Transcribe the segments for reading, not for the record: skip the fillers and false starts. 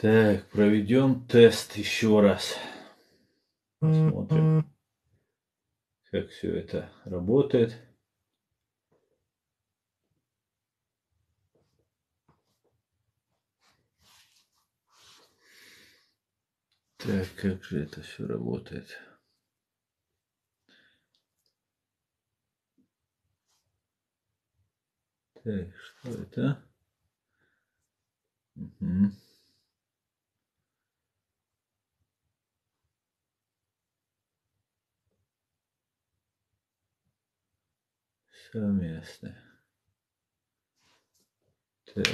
Так, проведем тест еще раз. Посмотрим, как все это работает. Так, как же это все работает? Так, что это? Угу. Совместно. Так.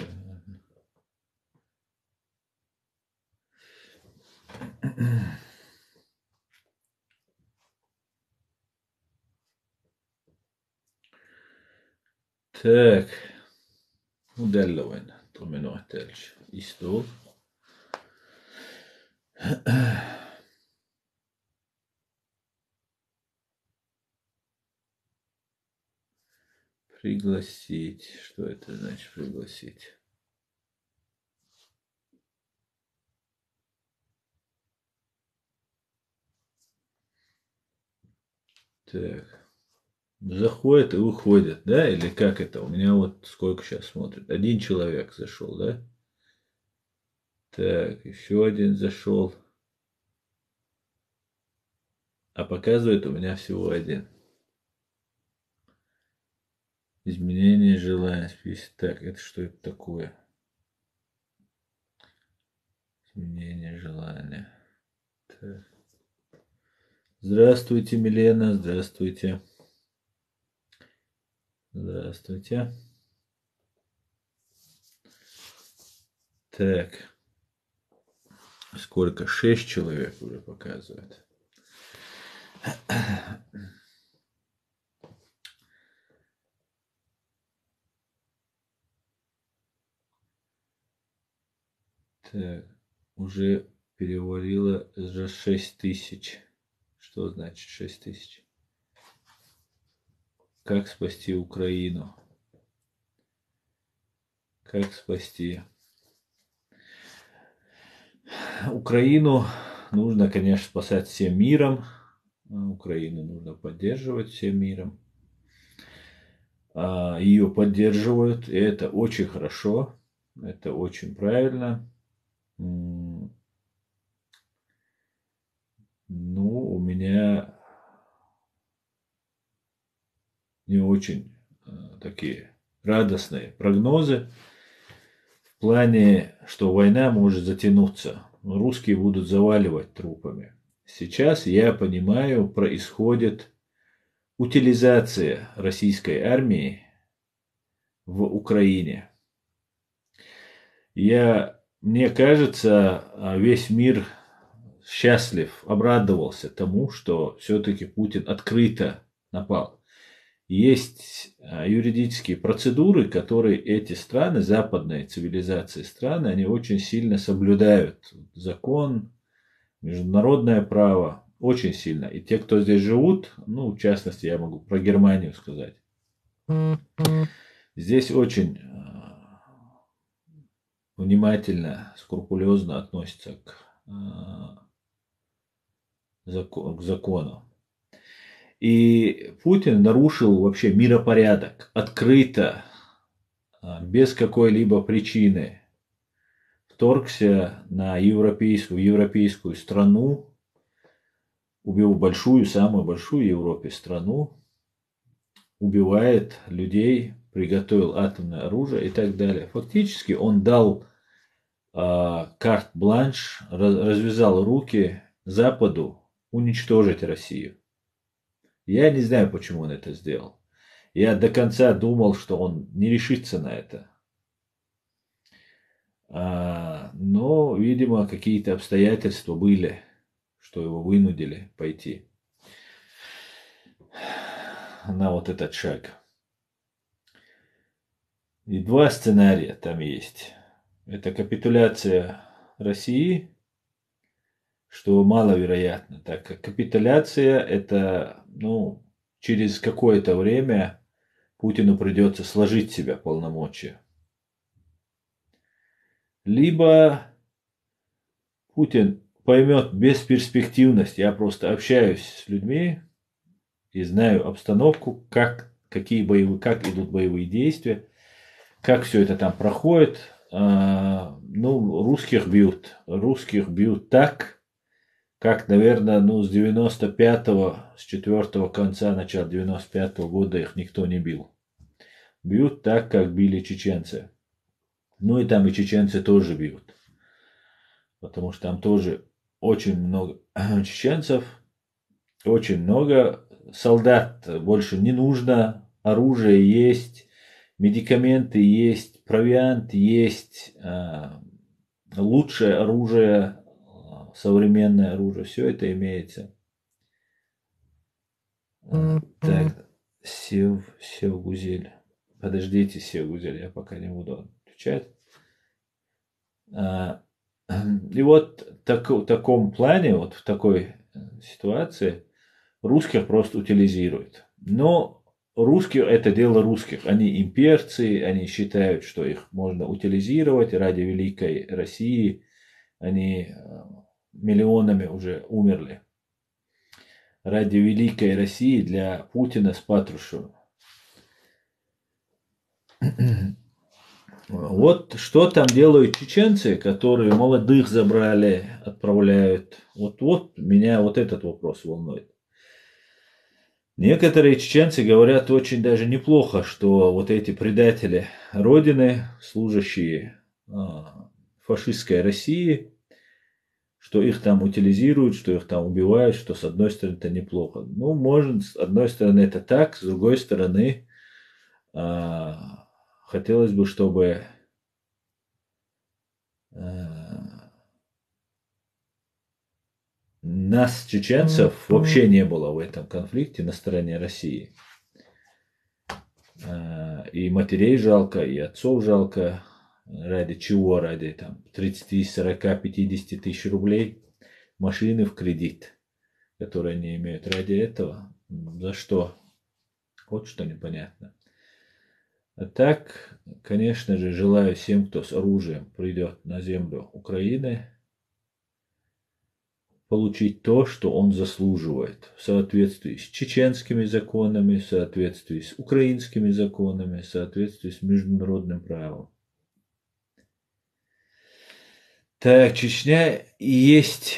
Так, modelloin minuutteeltje istuu. Пригласить. Что это значит пригласить? Так. Заходит и выходит, да? Или как это? У меня вот сколько сейчас смотрит? Один человек зашел, да? Так, еще один зашел. А показывает у меня всего один. Изменение желания список. Так, это что это такое? Изменение желания. Так. Здравствуйте, Милена. Здравствуйте. Здравствуйте. Так. Сколько? 6 человек уже показывает. Так. Уже перевалило за 6000. Что значит 6000? Как спасти Украину? Как спасти? Украину нужно, конечно, спасать всем миром. Украину нужно поддерживать всем миром. Ее поддерживают, и это очень хорошо, это очень правильно. Ну, у меня не очень такие радостные прогнозы в плане, что война может затянуться. Русские будут заваливать трупами. Сейчас, я понимаю, происходит утилизация российской армии в Украине. Мне кажется, весь мир счастлив, обрадовался тому, что все-таки Путин открыто напал. Есть юридические процедуры, которые эти страны, западные цивилизации страны, они очень сильно соблюдают. Закон, международное право, очень сильно. И те, кто здесь живут, ну, в частности, я могу про Германию сказать. Здесь очень внимательно, скрупулезно относятся к закону. И Путин нарушил вообще миропорядок открыто, без какой-либо причины. Вторгся на европейскую страну, убил большую, самую большую в Европе страну, убивает людей, приготовил атомное оружие и так далее. Фактически он дал карт-бланш, развязал руки Западу уничтожить Россию. Я не знаю, почему он это сделал. Я до конца думал, что он не решится на это. Но, видимо, какие-то обстоятельства были, что его вынудили пойти на вот этот шаг. И два сценария там есть. Это капитуляция России, что маловероятно, так как капитуляция это, ну, через какое-то время Путину придется сложить в себя полномочия. Либо Путин поймет бесперспективность. Я просто общаюсь с людьми и знаю обстановку, как идут боевые действия, как все это там проходит. Ну, русских бьют так, как, наверное, ну, с 95-го, с 4-го конца, начала 95-го года их никто не бил. Бьют так, как били чеченцы. Ну и там и чеченцы тоже бьют. Потому что там тоже очень много чеченцев, очень много солдат больше не нужно, оружие есть, медикаменты есть, провиант есть, лучшее оружие, современное оружие, все это имеется. Так, Севгузель. Подождите, Севгузель, я пока не буду отвечать. И вот в таком плане, вот в такой ситуации русских просто утилизируют. Но русские – это дело русских. Они имперцы, они считают, что их можно утилизировать ради великой России. Они миллионами уже умерли. Ради великой России для Путина с Патрушевым. Вот что там делают чеченцы, которые молодых забрали, отправляют. Вот меня вот этот вопрос волнует. Некоторые чеченцы говорят очень даже неплохо, что вот эти предатели Родины, служащие фашистской России, что их там утилизируют, что их там убивают, что с одной стороны это неплохо. Ну, может, с одной стороны это так, с другой стороны хотелось бы, чтобы нас, чеченцев, вообще не было в этом конфликте на стороне России. И матерей жалко, и отцов жалко. Ради чего? Ради там 30, 40, 50 тысяч рублей. Машины в кредит, которые они имеют. Ради этого? За что? Вот что непонятно. А так, конечно же, желаю всем, кто с оружием придет на землю Украины, получить то, что он заслуживает в соответствии с чеченскими законами, в соответствии с украинскими законами, в соответствии с международным правом. Так, Чечня и есть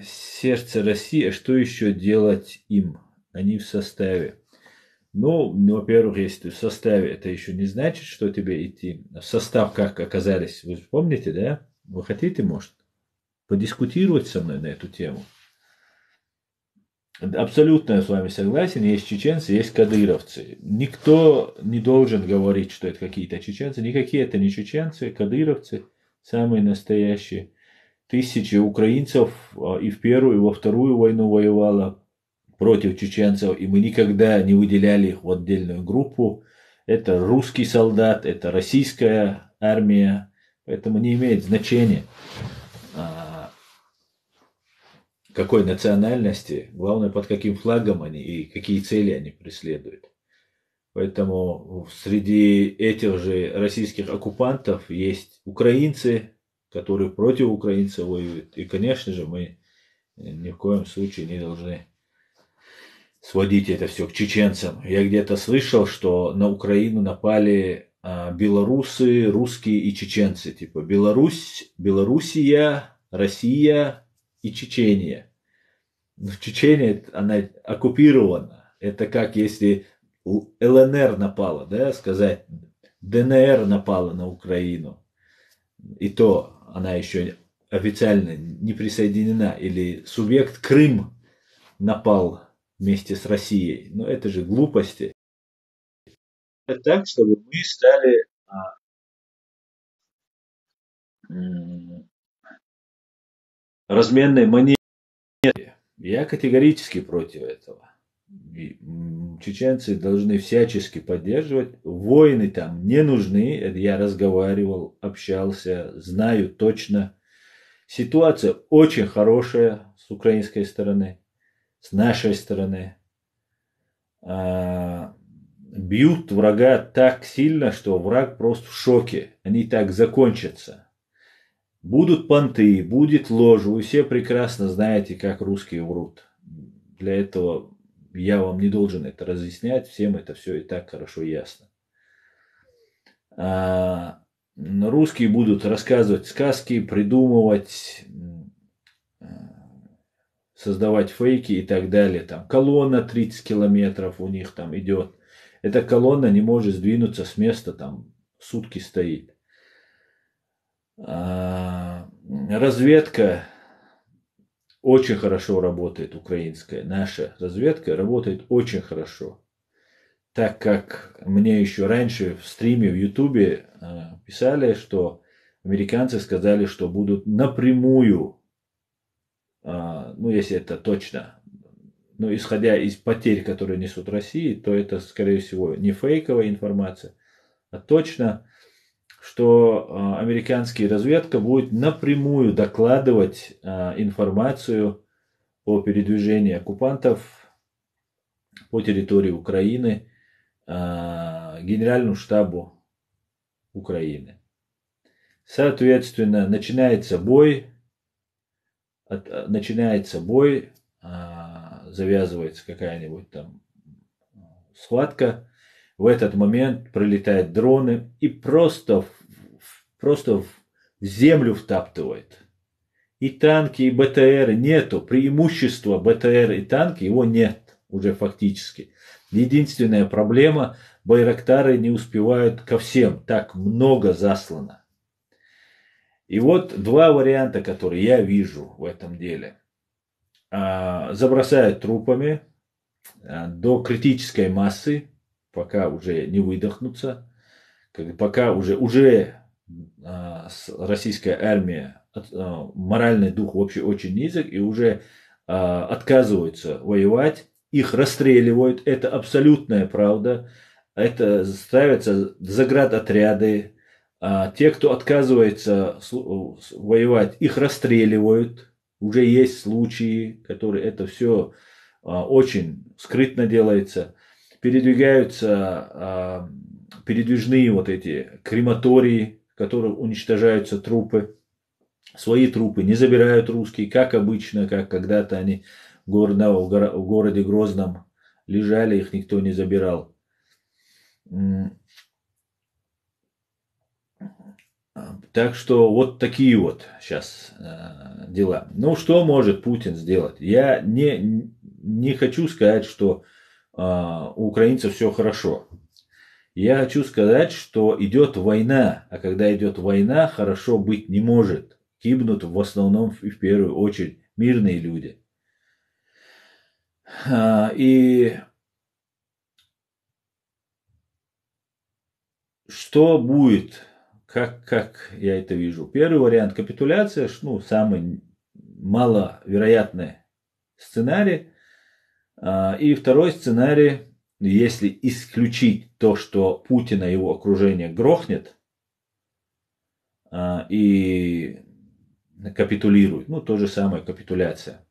сердце России, а что еще делать им? Они в составе. Ну, во-первых, если ты в составе, это еще не значит, что тебе идти. В состав как оказались, вы помните, да? Вы хотите, может, подискутировать со мной на эту тему? Абсолютно я с вами согласен. Есть чеченцы, есть кадыровцы. Никто не должен говорить, что это какие-то чеченцы. Никакие это не чеченцы, кадыровцы самые настоящие. Тысячи украинцев и в Первую, и во Вторую войну воевало против чеченцев, и мы никогда не выделяли их в отдельную группу. Это русский солдат, это российская армия, поэтому не имеет значения, какой национальности, главное, под каким флагом они и какие цели они преследуют. Поэтому среди этих же российских оккупантов есть украинцы, которые против украинцев воюют. И, конечно же, мы ни в коем случае не должны сводить это все к чеченцам. Я где-то слышал, что на Украину напали белорусы, русские и чеченцы. Типа Белоруссия, Россия и Чечения. Но Чечения, она оккупирована. Это как если ЛНР напала, да, сказать, ДНР напала на Украину. И то она еще официально не присоединена. Или субъект Крым напал вместе с Россией. Но это же глупости. Это так, чтобы мы стали разменной монетой. Я категорически против этого. Чеченцы должны всячески поддерживать. Войны там не нужны. Я разговаривал, общался, знаю точно. Ситуация очень хорошая с украинской стороны, с нашей стороны. Бьют врага так сильно, что враг просто в шоке. Они так закончатся. Будут понты, будет ложь. Вы все прекрасно знаете, как русские врут. Для этого я вам не должен это разъяснять. Всем это все и так хорошо ясно. Русские будут рассказывать сказки, придумывать, создавать фейки и так далее. Там колонна 30 километров у них там идет. Эта колонна не может сдвинуться с места, там сутки стоит. Разведка очень хорошо работает, украинская. Наша разведка работает очень хорошо. Так как мне еще раньше в стриме в Ютубе писали, что американцы сказали, что будут напрямую, ну если это точно, но исходя из потерь, которые несут России, то это, скорее всего, не фейковая информация, а точно, что американская разведка будет напрямую докладывать информацию о передвижении оккупантов по территории Украины Генеральному штабу Украины. Соответственно, начинается бой, завязывается какая-нибудь там схватка. В этот момент прилетают дроны и просто в землю втаптывает. И танки, и БТР нету. Преимущества БТР и танки его нет уже фактически. Единственная проблема, байрактары не успевают ко всем. Так много заслано. И вот два варианта, которые я вижу в этом деле. Забросают трупами до критической массы, пока уже не выдохнутся, пока уже российская армия, моральный дух вообще очень низок и уже отказываются воевать, их расстреливают, это абсолютная правда, это ставятся заградотряды, те, кто отказывается воевать, их расстреливают, уже есть случаи, которые это все очень скрытно делается, передвигаются передвижные вот эти крематории, в которых уничтожаются трупы. Свои трупы не забирают русские, как обычно, как когда-то они в городе Грозном лежали, их никто не забирал. Так что вот такие вот сейчас дела. Ну, что может Путин сделать? Я не хочу сказать, что у украинцев все хорошо. Я хочу сказать, что идет война, а когда идет война, хорошо быть не может. Гибнут в основном и в первую очередь мирные люди. И что будет, как я это вижу? Первый вариант капитуляция, ну, самый маловероятный сценарий. И второй сценарий, если исключить то, что Путина и его окружение грохнет и капитулирует, ну, то же самое капитуляция.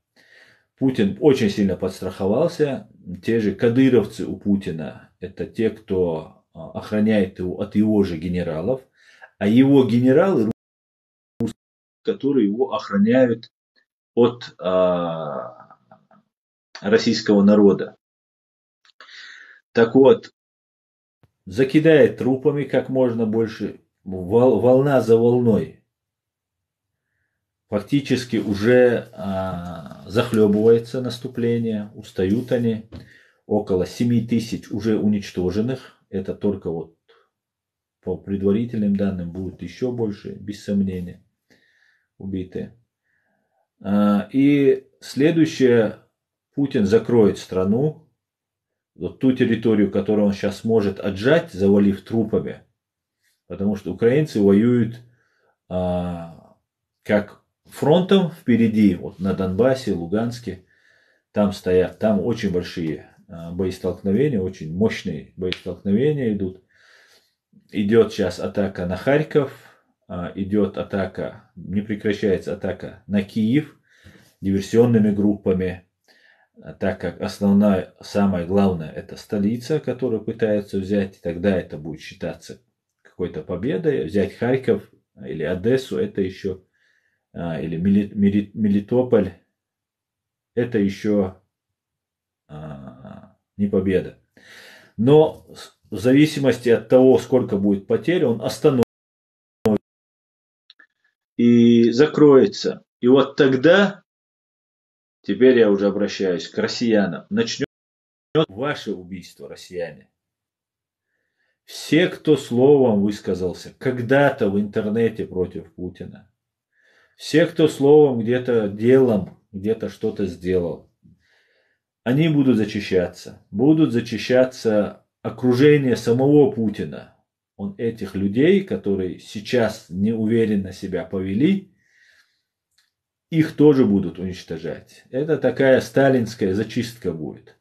Путин очень сильно подстраховался. Те же кадыровцы у Путина, это те, кто охраняет его от его же генералов, а его генералы, которые его охраняют от российского народа. Так вот, закидает трупами как можно больше, волна за волной. Фактически уже захлебывается наступление, устают они. Около 7 тысяч уже уничтоженных. Это только вот по предварительным данным будет еще больше, без сомнения, убитые. И следующее, Путин закроет страну, вот ту территорию, которую он сейчас может отжать, завалив трупами, потому что украинцы воюют как фронтом впереди, вот на Донбассе, Луганске, там стоят, там очень большие боестолкновения, очень мощные боестолкновения идут. Идет сейчас атака на Харьков, идет атака, не прекращается атака на Киев диверсионными группами, так как основная, самое главное, это столица, которую пытаются взять, тогда это будет считаться какой-то победой. Взять Харьков или Одессу, это еще или Мелитополь, это еще не победа. Но в зависимости от того, сколько будет потерь, он остановится и закроется. И вот тогда, теперь я уже обращаюсь к россиянам, начнет ваше убийство, россияне. Все, кто словом высказался когда-то в интернете против Путина, все, кто словом где-то делом, где-то что-то сделал, они будут зачищаться. Будут зачищаться окружение самого Путина. Он этих людей, которые сейчас неуверенно себя повели, их тоже будут уничтожать. Это такая сталинская зачистка будет.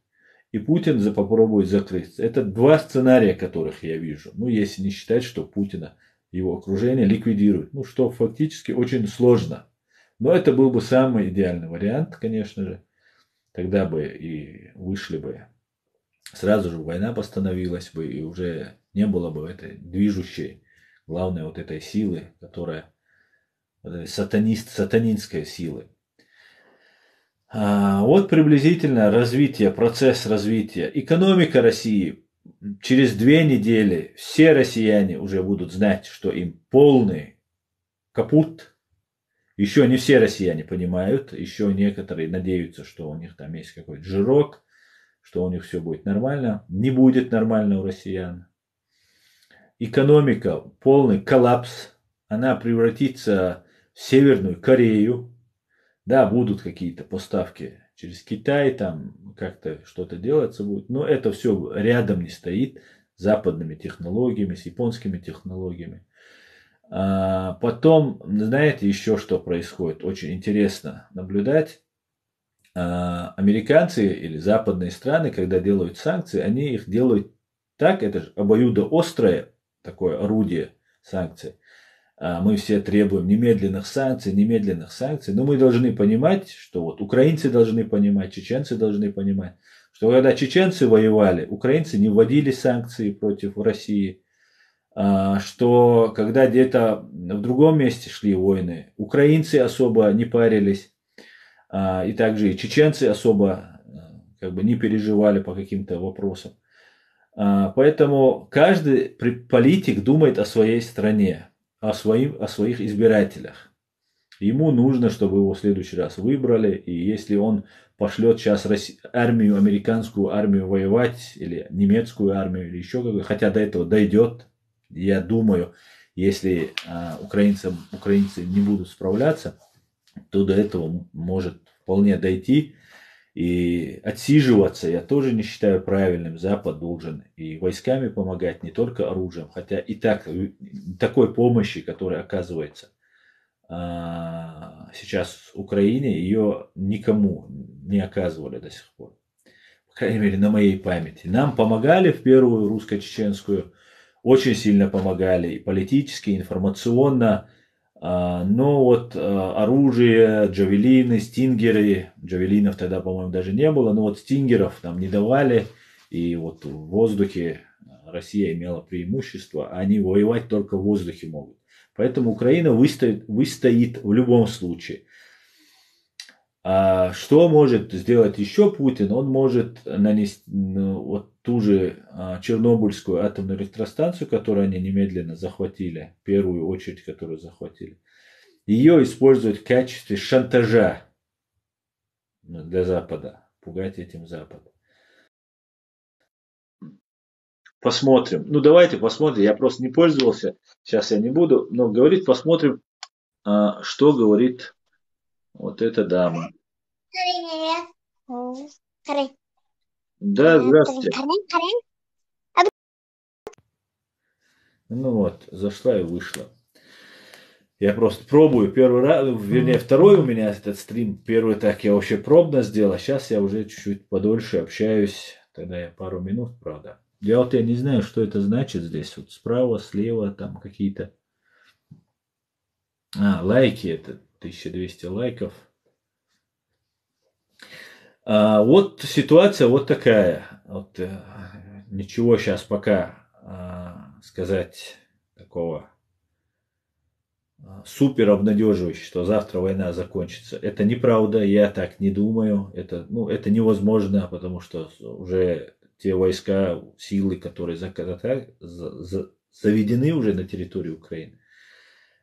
И Путин попробует закрыться. Это два сценария, которых я вижу. Ну, если не считать, что Путина его окружение ликвидирует. Ну, что фактически очень сложно. Но это был бы самый идеальный вариант, конечно же. Тогда бы и вышли бы. Сразу же война постановилась бы, и уже не было бы этой движущей, главной вот этой силы, которая сатанинской силы. Вот приблизительно развитие, процесс развития. Экономика России. Через 2 недели все россияне уже будут знать, что им полный капут. Еще не все россияне понимают, еще некоторые надеются, что у них там есть какой-то жирок, что у них все будет нормально. Не будет нормально у россиян. Экономика, полный коллапс. Она превратится в Северную Корею. Да, будут какие-то поставки через Китай, там как-то что-то делаться будет, но это все рядом не стоит с западными технологиями, с японскими технологиями. Потом, знаете, еще что происходит, очень интересно наблюдать. Американцы или западные страны, когда делают санкции, они их делают так, это же обоюдоострое такое орудие санкций. Мы все требуем немедленных санкций, но мы должны понимать, что вот украинцы должны понимать, чеченцы должны понимать, что когда чеченцы воевали, украинцы не вводили санкции против России, что когда где-то в другом месте шли войны, украинцы особо не парились, и также и чеченцы особо как бы не переживали по каким-то вопросам. Поэтому каждый политик думает о своей стране, о своих избирателях. Ему нужно, чтобы его в следующий раз выбрали, и если он пошлет сейчас армию, американскую армию воевать, или немецкую армию, или еще какую-то, хотя до этого дойдет, я думаю, если украинцы не будут справляться, то до этого может вполне дойти. И отсиживаться я тоже не считаю правильным. Запад должен и войсками помогать, не только оружием, хотя и так такой помощи, которая оказывается сейчас Украине, ее никому не оказывали до сих пор. По крайней мере, на моей памяти. Нам помогали в первую русско-чеченскую, очень сильно помогали и политически, и информационно. Но вот оружие, джавелины, стингеры, джавелинов тогда, по-моему, даже не было, но вот стингеров нам не давали, и вот в воздухе Россия имела преимущество, а они воевать только в воздухе могут. Поэтому Украина выстоит в любом случае. А что может сделать еще Путин? Он может нанести вот ту же Чернобыльскую атомную электростанцию, которую они немедленно захватили, первую очередь, которую захватили, ее использовать в качестве шантажа для Запада, пугать этим Запад. Посмотрим. Ну, давайте посмотрим. Я просто не пользовался. Сейчас я не буду. Но говорит, посмотрим, что говорит вот эта дама. Да, здравствуйте. Ну вот, зашла и вышла. Я просто пробую первый раз, вернее, второй у меня этот стрим. Первый так я вообще пробно сделал. Сейчас я уже чуть-чуть подольше общаюсь. Тогда я пару минут, правда. Я не знаю, что это значит здесь. Вот справа, слева, там какие-то... лайки. Это 1200 лайков. Вот ситуация вот такая. Вот, ничего сейчас пока сказать такого супер обнадеживающий, что завтра война закончится. Это неправда, я так не думаю. Это невозможно, потому что уже те войска, силы, которые заведены уже на территории Украины,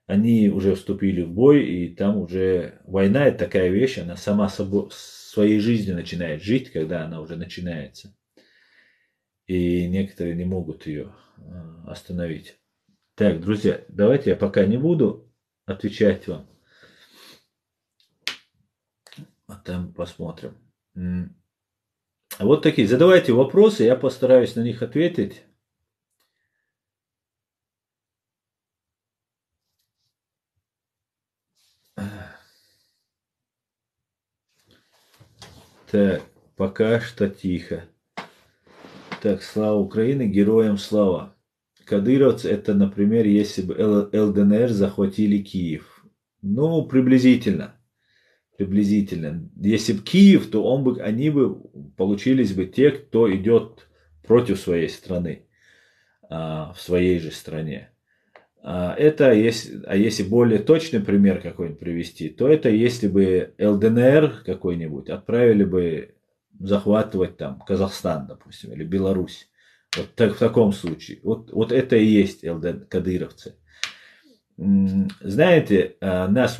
они уже вступили в бой, и там уже война – это такая вещь, она сама собой, своей жизнью начинает жить, когда она уже начинается. И некоторые не могут ее остановить. Так, друзья, давайте я пока не буду отвечать вам, а там посмотрим. Вот такие, задавайте вопросы, я постараюсь на них ответить. Так, пока что тихо. Так, слава Украине, героям слава. Кадыровцы, это, например, если бы ЛДНР захватили Киев. Ну, приблизительно. Приблизительно. Если бы Киев, то они бы получились бы те, кто идет против своей страны, в своей же стране. Если более точный пример какой-нибудь привести, то это если бы ЛДНР какой-нибудь отправили бы захватывать там Казахстан, допустим, или Беларусь. Вот так, в таком случае. Вот это и есть кадыровцы. Знаете, нас,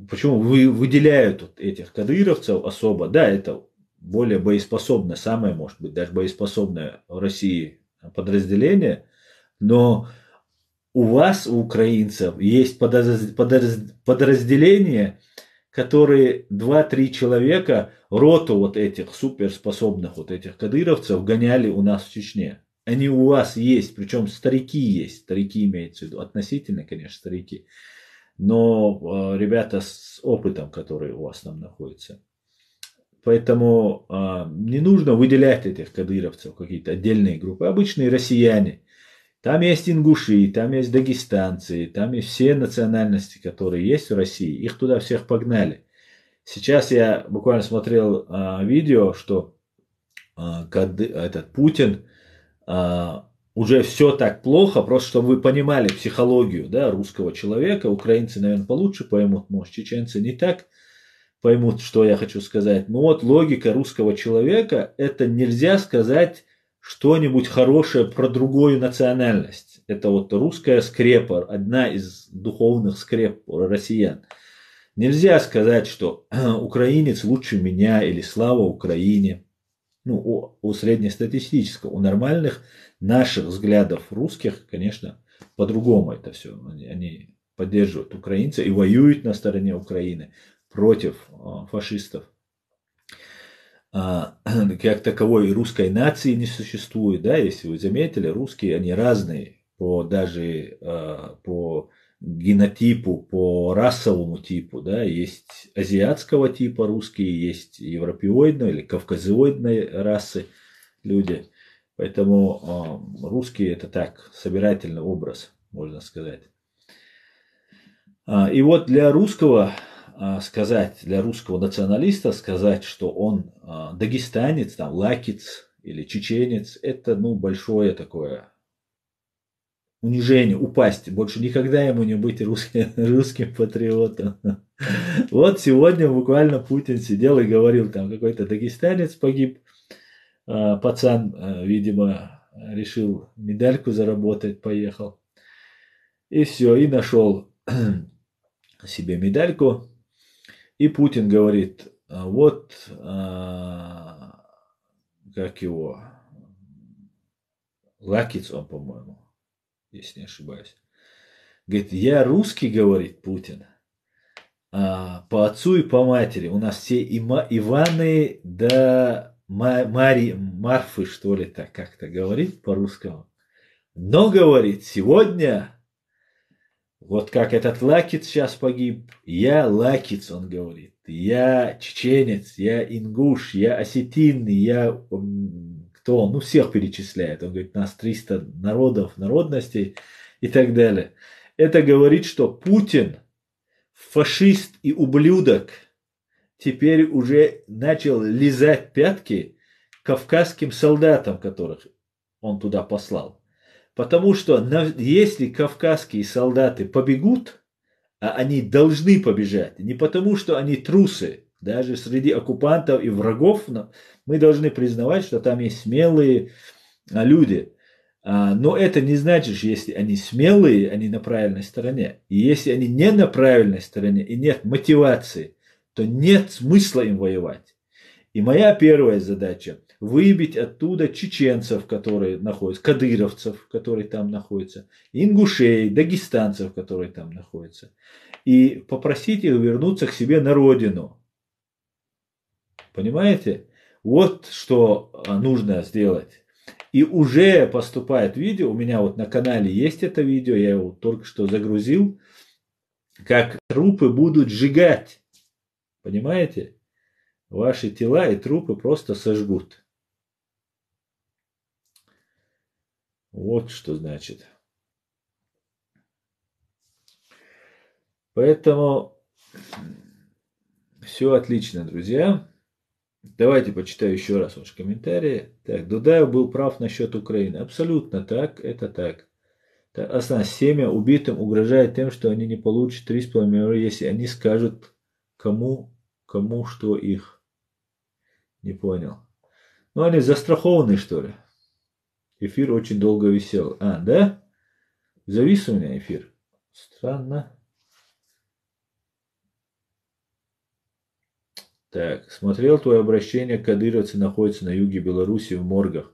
почему выделяют вот этих кадыровцев особо? Да, это более боеспособное, самое, может быть, даже боеспособное в России подразделение, но у вас, у украинцев, есть подразделения, которые 2-3 человека, роту вот этих суперспособных вот этих кадыровцев гоняли у нас в Чечне. Они у вас есть, причем старики есть, старики имеются в виду, относительно, конечно, старики, но ребята с опытом, которые у вас там находятся. Поэтому не нужно выделять этих кадыровцев, какие-то отдельные группы, обычные россияне. Там есть ингуши, там есть дагестанцы, там есть все национальности, которые есть в России. Их туда всех погнали. Сейчас я буквально смотрел видео, что этот Путин уже все так плохо, просто чтобы вы понимали психологию, да, русского человека. Украинцы, наверное, получше поймут, может, чеченцы не так поймут, что я хочу сказать. Но вот логика русского человека – это нельзя сказать что-нибудь хорошее про другую национальность. Это вот русская скрепа, одна из духовных скреп россиян. Нельзя сказать, что украинец лучше меня или слава Украине. У среднестатистического, у нормальных наших взглядов русских, конечно, по-другому это все. Они поддерживают украинцев и воюют на стороне Украины против фашистов. Как таковой русской нации не существует, да, если вы заметили, русские, они разные, даже по генотипу, по расовому типу, да, есть азиатского типа русские, есть европеоидной или кавказоидной расы люди, поэтому русские это так, собирательный образ, можно сказать. И вот для русского националиста сказать, что он дагестанец, там, лакиц или чеченец, это, большое такое унижение, упасть. Больше никогда ему не быть русским патриотом. Вот сегодня буквально Путин сидел и говорил, там какой-то дагестанец погиб, пацан, видимо, решил медальку заработать, поехал. И все, и нашел себе медальку. И Путин говорит, вот, как его, Лакиц он, по-моему, если не ошибаюсь. Говорит, я русский, говорит Путин, по отцу и по матери. У нас все Иваны, да Марфы, что ли, так как-то говорит по-русскому. Но, говорит, сегодня... Вот как этот Лакиц сейчас погиб, я Лакиц, он говорит, я чеченец, я ингуш, я осетинный, я кто он, всех перечисляет. Он говорит, нас 300 народов, народностей и так далее. Это говорит, что Путин, фашист и ублюдок, теперь уже начал лизать пятки кавказским солдатам, которых он туда послал. Потому что если кавказские солдаты побегут, а они должны побежать. Не потому, что они трусы. Даже среди оккупантов и врагов мы должны признавать, что там есть смелые люди. Но это не значит, что если они смелые, они на правильной стороне. И если они не на правильной стороне и нет мотивации, то нет смысла им воевать. И моя первая задача – выбить оттуда чеченцев, которые находятся, кадыровцев, которые там находятся, ингушей, дагестанцев, которые там находятся, и попросить их вернуться к себе на родину. Понимаете? Вот что нужно сделать. И уже поступает видео, у меня вот на канале есть это видео, я его только что загрузил, как трупы будут сжигать. Понимаете? Ваши тела и трупы просто сожгут. Вот что значит. Поэтому все отлично, друзья. Давайте почитаю еще раз ваши комментарии. Так, Дудаев был прав насчет Украины. Абсолютно так, это так. Основное, семя убитым угрожает тем, что они не получат 3,5 миллиона, если они скажут, кому что их. Не понял. Ну, они застрахованы, что ли? Эфир очень долго висел. Да? Завис у меня эфир. Странно. Так, смотрел твое обращение, кадыровцы находятся на юге Беларуси в моргах.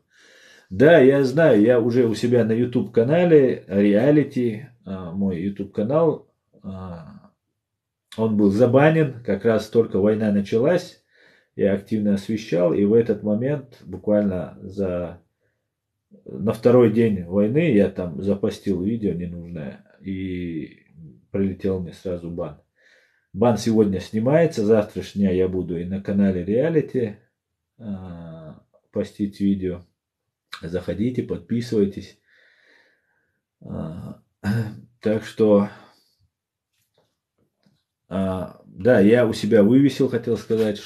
Да, я знаю, я уже у себя на YouTube канале, реалити, мой YouTube канал, он был забанен, как раз только война началась, я активно освещал, и в этот момент, буквально на второй день войны, я там запостил видео ненужное, и прилетел мне сразу бан. Бан сегодня снимается, завтрашнего я буду и на канале реалити постить видео. Заходите, подписывайтесь. Так что, да, я у себя вывесил, хотел сказать,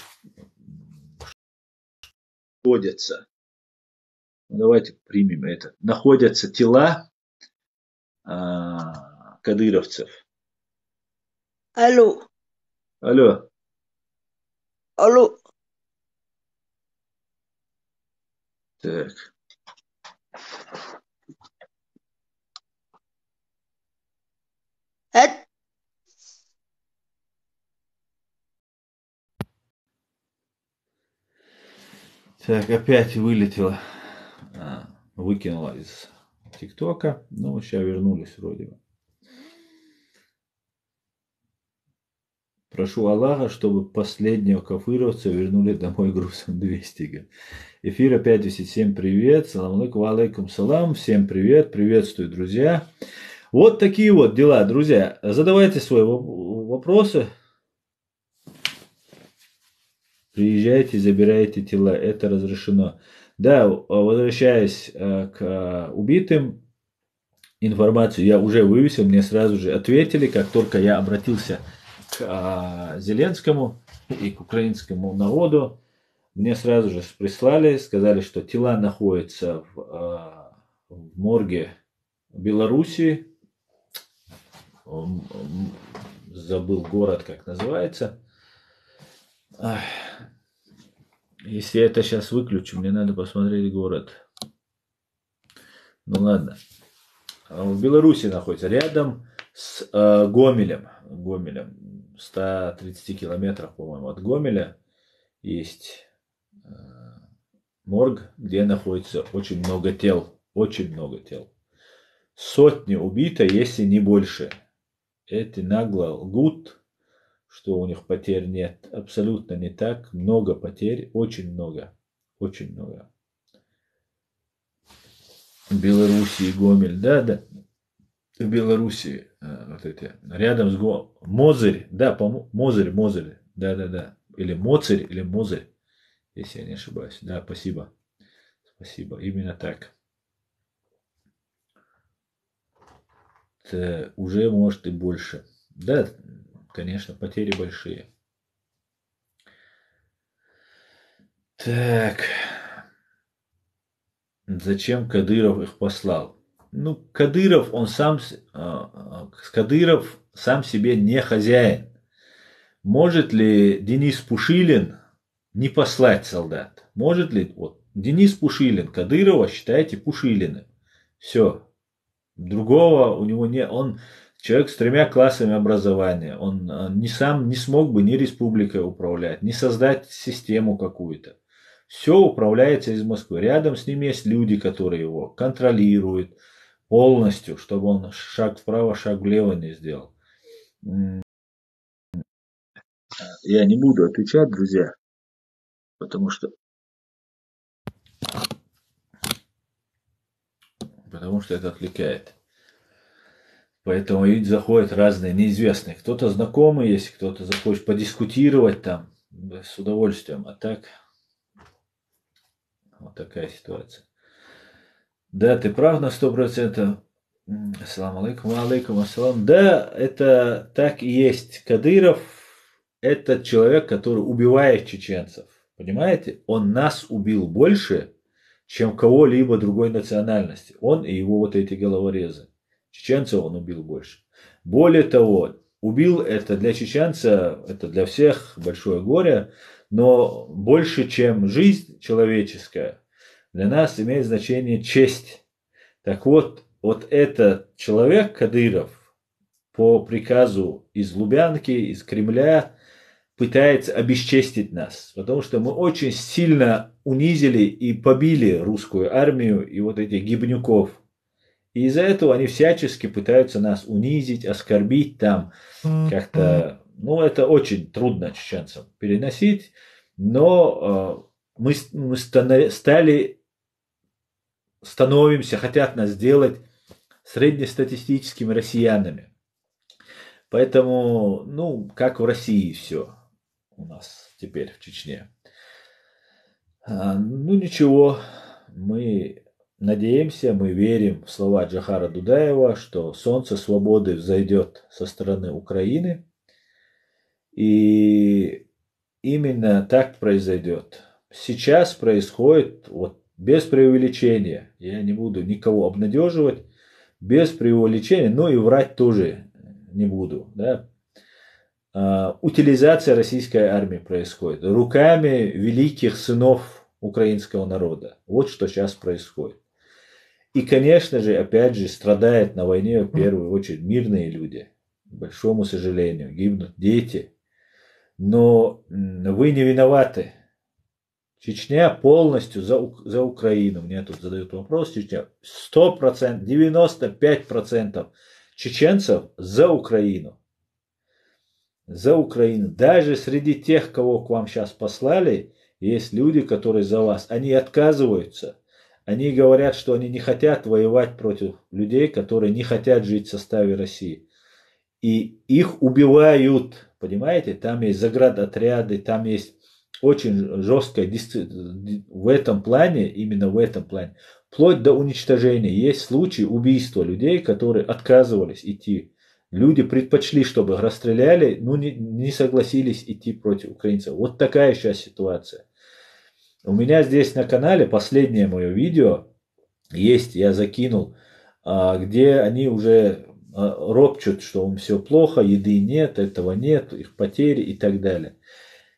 находятся. Давайте примем это. Находятся тела кадыровцев. Алло. Алло. Алло. Так. Так, опять вылетела. Выкинула из ТикТока. Ну, сейчас вернулись вроде бы. Прошу Аллаха, чтобы последнего кафыровца вернули домой грузом 200. Эфир опять висит. Всем привет. Салам алейкум, алейкум салам. Всем привет. Приветствую, друзья. Вот такие вот дела, друзья. Задавайте свои вопросы. Приезжайте, забирайте тела. Это разрешено. Да, возвращаясь к убитым, информацию я уже вывесил. Мне сразу же ответили, как только я обратился к Зеленскому и к украинскому народу. Мне сразу же прислали, сказали, что тела находятся в морге Беларуси. Забыл город, как называется. Если я это сейчас выключу, мне надо посмотреть город. Ну ладно. В Беларуси находится, рядом с Гомелем. В 130 километрах, по-моему, от Гомеля есть морг, где находится очень много тел. Очень много тел. Сотни убито, если не больше. Эти нагло лгут, что у них потерь нет. Абсолютно не так. Много потерь. Очень много. Очень много. В Белоруссии Гомель. Да. В Белоруссии. Вот эти. Рядом с Мозырь. Да, Мозырь. Да. Или Моцарь, или Мозырь. Если я не ошибаюсь. Да, спасибо. Спасибо. Именно так. Это уже может и больше. Да, конечно, потери большие. Так. Зачем Кадыров их послал? Ну, Кадыров, он сам... Кадыров сам себе не хозяин. Может ли Денис Пушилин не послать солдат? Может ли вот Денис Пушилин, Кадырова считайте Пушилиным? Все. Другого у него нет. Он человек с 3 классами образования. Он не сам не смог бы ни республикой управлять, ни создать систему какую-то. Все управляется из Москвы. Рядом с ним есть люди, которые его контролируют полностью, чтобы он шаг вправо, шаг влево не сделал. Я не буду отвечать, друзья, потому что это отвлекает. Поэтому и заходят разные неизвестные. Кто-то знакомый, если кто-то захочет подискутировать там, с удовольствием. А так, вот такая ситуация. Да, ты прав на 100%. Ассаламу алейкум, алейкум ассалам. Да, это так и есть. Кадыров – это человек, который убивает чеченцев. Понимаете? Он нас убил больше, чем кого-либо другой национальности. Он и его вот эти головорезы. Чеченцев он убил больше. Более того, убил это для чеченца, это для всех большое горе, но больше, чем жизнь человеческая, для нас имеет значение честь. Так вот, вот этот человек, Кадыров, по приказу из Лубянки, из Кремля, пытается обесчестить нас, потому что мы очень сильно унизили и побили русскую армию и вот этих гибнюков. И из-за этого они всячески пытаются нас унизить, оскорбить там как-то. Ну, это очень трудно чеченцам переносить, но мы становимся, хотят нас сделать среднестатистическими россиянами. Поэтому, ну, как в России все у нас теперь в Чечне. Ну, ничего, мы надеемся, мы верим в слова Джохара Дудаева, что солнце свободы взойдет со стороны Украины. И именно так произойдет. Сейчас происходит, вот без преувеличения, я не буду никого обнадеживать, без преувеличения, но и врать тоже не буду. Да? Утилизация российской армии происходит руками великих сынов украинского народа. Вот что сейчас происходит. И, конечно же, опять же, страдают на войне в первую очередь мирные люди. К большому сожалению, гибнут дети. Но вы не виноваты. Чечня полностью за Украину. Мне тут задают вопрос. Чечня 100%, 95% чеченцев за Украину. За Украину. Даже среди тех, кого к вам сейчас послали, есть люди, которые за вас. Они отказываются. Они говорят, что они не хотят воевать против людей, которые не хотят жить в составе России. И их убивают. Понимаете? Там есть заградотряды, там есть очень жесткая в этом плане, именно в этом плане, вплоть до уничтожения. Есть случаи убийства людей, которые отказывались идти. Люди предпочли, чтобы расстреляли, но не согласились идти против украинцев. Вот такая сейчас ситуация. У меня здесь на канале последнее мое видео есть, я закинул, где они уже ропчут, что им все плохо, еды нет, этого нет, их потери и так далее.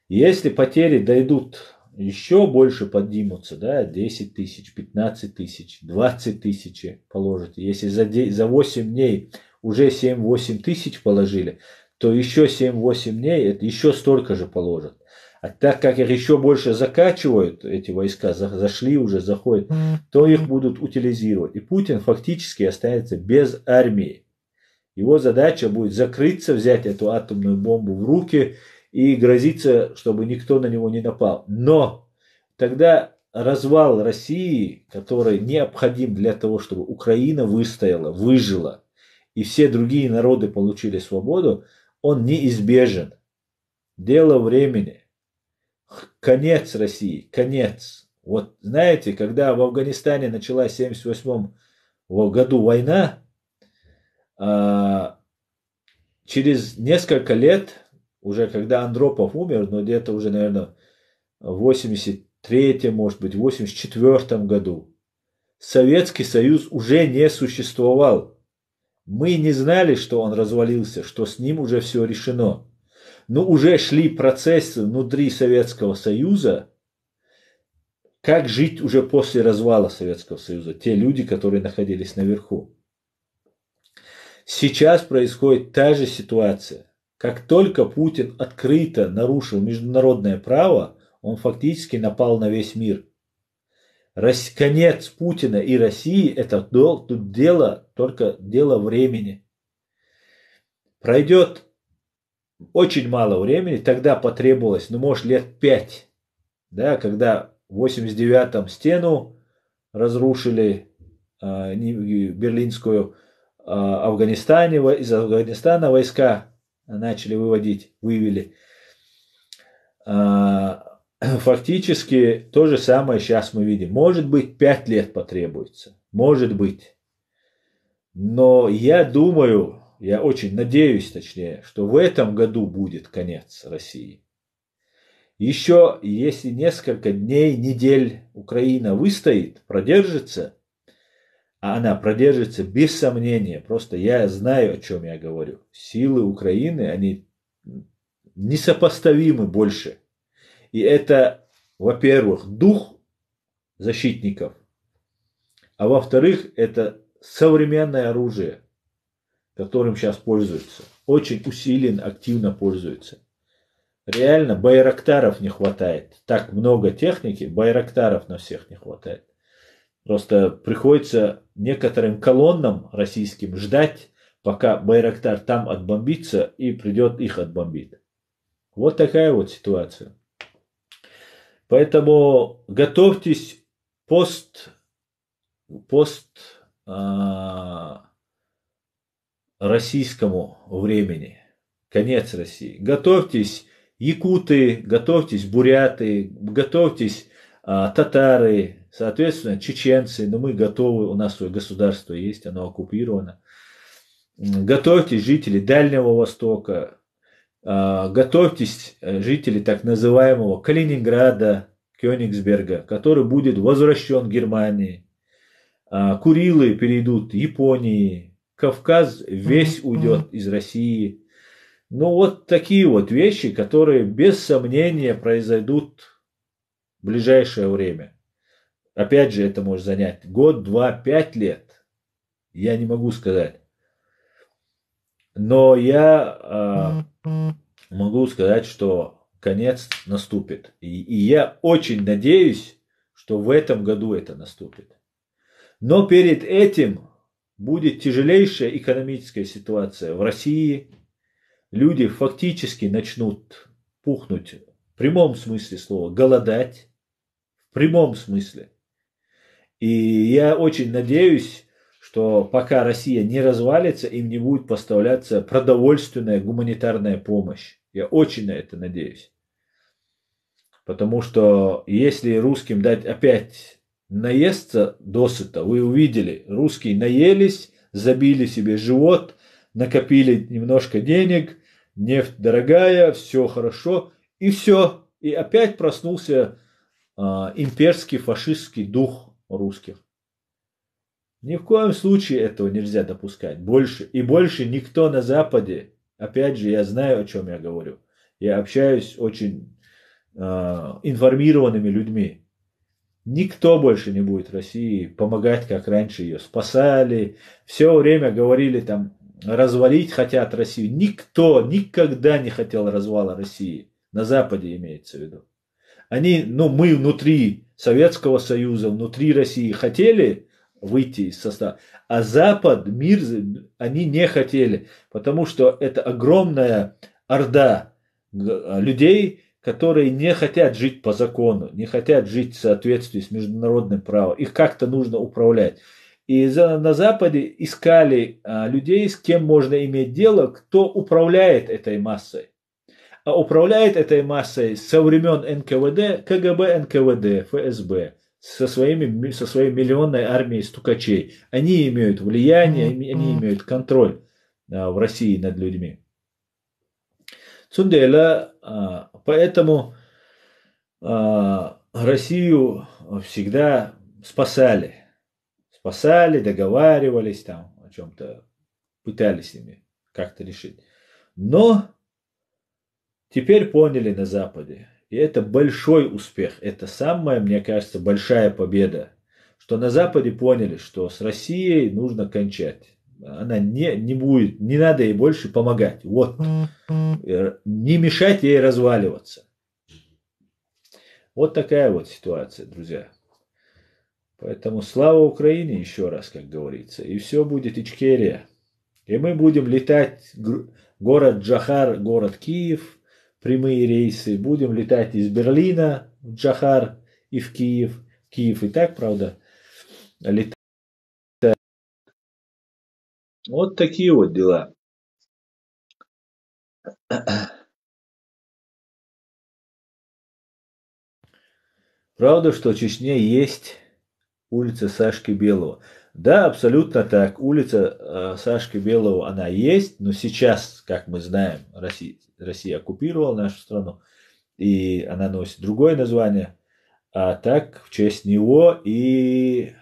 Если потери дойдут еще больше, поднимутся, да, 10 тысяч, 15 тысяч, 20 тысяч положите. Если за 8 дней уже 7-8 тысяч положили, то еще 7-8 дней это еще столько же положат. А так как их еще больше закачивают, эти войска зашли уже, заходят, то их будут утилизировать. И Путин фактически останется без армии. Его задача будет закрыться, взять эту атомную бомбу в руки и грозиться, чтобы никто на него не напал. Но тогда развал России, который необходим для того, чтобы Украина выстояла, выжила, и все другие народы получили свободу, он неизбежен. Дело времени. Конец России, конец. Вот знаете, когда в Афганистане началась в 1978 году война, через несколько лет, уже когда Андропов умер, но где-то уже, наверное, в 83-м, может быть, в 84-м году, Советский Союз уже не существовал. Мы не знали, что он развалился, что с ним уже все решено. Но уже шли процессы внутри Советского Союза, как жить уже после развала Советского Союза. Те люди, которые находились наверху. Сейчас происходит та же ситуация. Как только Путин открыто нарушил международное право, он фактически напал на весь мир. Конец Путина и России – это тут дело, только дело времени. Пройдет очень мало времени, тогда потребовалось, ну, может, лет 5, да, когда в 89-м стену разрушили берлинскую, Афганистане, из Афганистана войска начали вывели. Фактически то же самое сейчас мы видим. Может быть, 5 лет потребуется. Может быть. Но я думаю, я очень надеюсь, точнее, что в этом году будет конец России. Еще если несколько дней, недель Украина выстоит, продержится, а она продержится без сомнения, просто я знаю, о чем я говорю. Силы Украины, они несопоставимы больше. И это, во-первых, дух защитников, а во-вторых, это современное оружие, которым сейчас пользуются. Очень усиленно, активно пользуются. Реально, байрактаров не хватает. Так много техники, байрактаров на всех не хватает. Просто приходится некоторым колоннам российским ждать, пока байрактар там отбомбится и придет их отбомбит. Вот такая вот ситуация. Поэтому готовьтесь российскому времени. Конец России. Готовьтесь якуты, готовьтесь буряты, готовьтесь татары, соответственно, чеченцы. Но мы готовы, у нас свое государство есть, оно оккупировано. Готовьтесь, жители Дальнего Востока. Готовьтесь, жители так называемого Калининграда, Кёнигсберга, который будет возвращен Германии. Курилы перейдут Японии. Кавказ весь уйдет из России. Ну, вот такие вот вещи, которые без сомнения произойдут в ближайшее время. Опять же, это может занять год, 2, 5 лет. Я не могу сказать. Но я могу сказать, что конец наступит. И я очень надеюсь, что в этом году это наступит. Но перед этим будет тяжелейшая экономическая ситуация в России. Люди фактически начнут пухнуть в прямом смысле слова, голодать. В прямом смысле. И я очень надеюсь, что пока Россия не развалится, им не будет поставляться продовольственная гуманитарная помощь. Я очень на это надеюсь. Потому что если русским дать опять наесться досыта, вы увидели, русские наелись, забили себе живот, накопили немножко денег, нефть дорогая, все хорошо, и все. И опять проснулся имперский фашистский дух русских. Ни в коем случае этого нельзя допускать. Больше. И больше никто на Западе, опять же, я знаю, о чем я говорю. Я общаюсь с очень информированными людьми. Никто больше не будет России помогать, как раньше ее спасали. Все время говорили там, развалить хотят Россию. Никто никогда не хотел развала России. На Западе имеется в виду. Мы внутри Советского Союза, внутри России хотели выйти из состава, а Запад, мир, они не хотели, потому что это огромная орда людей, которые не хотят жить по закону, не хотят жить в соответствии с международным правом. Их как-то нужно управлять. И на Западе искали людей, с кем можно иметь дело, кто управляет этой массой. А управляет этой массой со времен НКВД, КГБ, НКВД, ФСБ, со своей миллионной армией стукачей. Они имеют влияние, они имеют контроль в России над людьми. Цундела, поэтому Россию всегда спасали. Спасали, договаривались там о чем-то пытались ими как-то решить. Но теперь поняли на Западе. И это большой успех. Это самая, мне кажется, большая победа. Что на Западе поняли, что с Россией нужно кончать. Она не будет, не надо ей больше помогать. Вот. Не мешать ей разваливаться. Вот такая вот ситуация, друзья. Поэтому слава Украине еще раз, как говорится. И все будет Ичкерия. И мы будем летать город Джахар, город Киев, прямые рейсы. Будем летать из Берлина в Джахар и в Киев. Киев и так, правда, летать. Вот такие вот дела. Правда, что в Чечне есть улица Сашки Белого. Да, абсолютно так. Улица Сашки Белого, она есть, но сейчас, как мы знаем, Россия оккупировала нашу страну, и она носит другое название. А так, в честь него и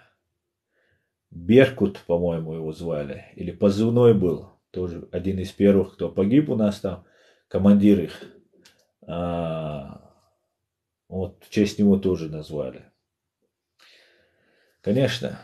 Беркут, по-моему, его звали, или позывной был, тоже один из первых, кто погиб у нас там, командир их. Вот в честь него тоже назвали. Конечно.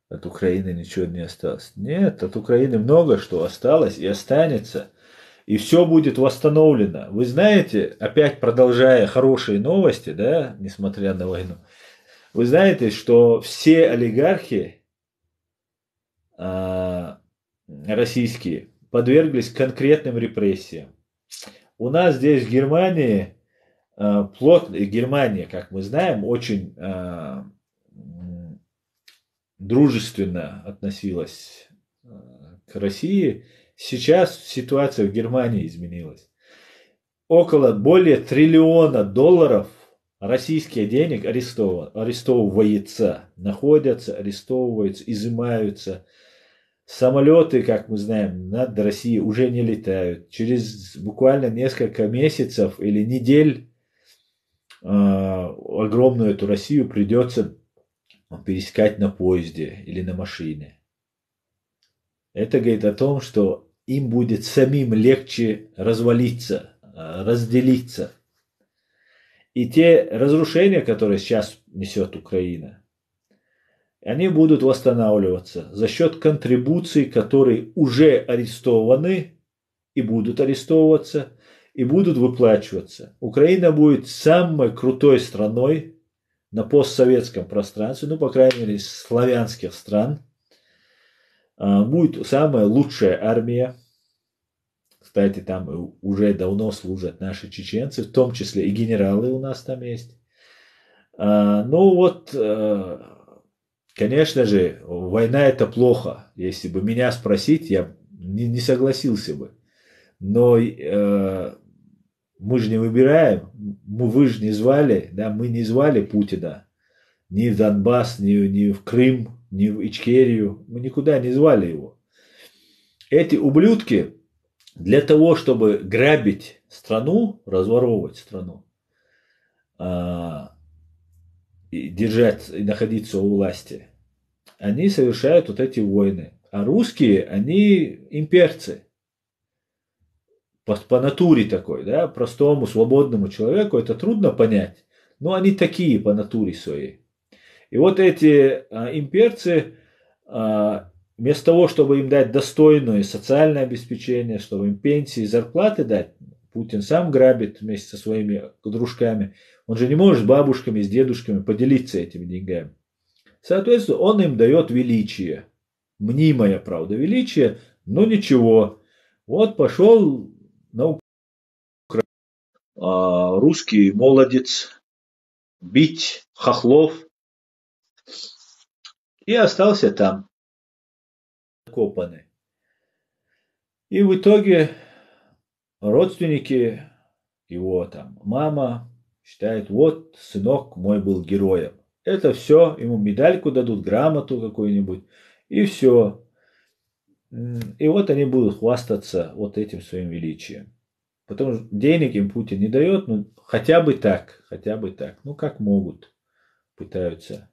От Украины ничего не осталось. Нет, от Украины много что осталось и останется. И все будет восстановлено. Вы знаете, опять продолжая хорошие новости, да, несмотря на войну, вы знаете, что все олигархи российские подверглись конкретным репрессиям. У нас здесь в Германии Германия, как мы знаем, очень дружественно относилась к России. Сейчас ситуация в Германии изменилась. Более триллиона долларов российских денег арестовывается, находятся, арестовываются, изымаются. Самолеты, как мы знаем, над Россией уже не летают. Через буквально несколько месяцев или недель огромную эту Россию придется пересекать на поезде или на машине. Это говорит о том, что им будет самим легче развалиться, разделиться. И те разрушения, которые сейчас несет Украина, они будут восстанавливаться за счет контрибуций, которые уже арестованы и будут арестовываться, и будут выплачиваться. Украина будет самой крутой страной на постсоветском пространстве, ну, по крайней мере, из славянских стран. Будет самая лучшая армия. Кстати, там уже давно служат наши чеченцы, в том числе и генералы у нас там есть. Ну вот, конечно же, война это плохо. Если бы меня спросить, я не согласился бы. Но мы же не выбираем, вы же не звали, да, мы не звали Путина ни в Донбасс, ни в Крым, ни в Ичкерию, мы никуда не звали его. Эти ублюдки для того, чтобы грабить страну, разворовывать страну, и держать, и находиться у власти, они совершают вот эти войны. А русские, они имперцы. По натуре такой, да, простому, свободному человеку это трудно понять, но они такие по натуре своей. И вот эти имперцы, вместо того, чтобы им дать достойное социальное обеспечение, чтобы им пенсии, зарплаты дать, Путин сам грабит вместе со своими дружками. Он же не может с бабушками, с дедушками поделиться этими деньгами. Соответственно, он им дает величие. Мнимое, правда, величие, но ничего. Вот пошел на Украину. Русский молодец бить хохлов. И остался там, закопанный. И в итоге родственники его там, мама считает, вот сынок мой был героем. Это все, ему медальку дадут, грамоту какую-нибудь, и все. И вот они будут хвастаться вот этим своим величием. Потому что денег им Путин не дает, ну хотя бы так, хотя бы так. Ну как могут, пытаются.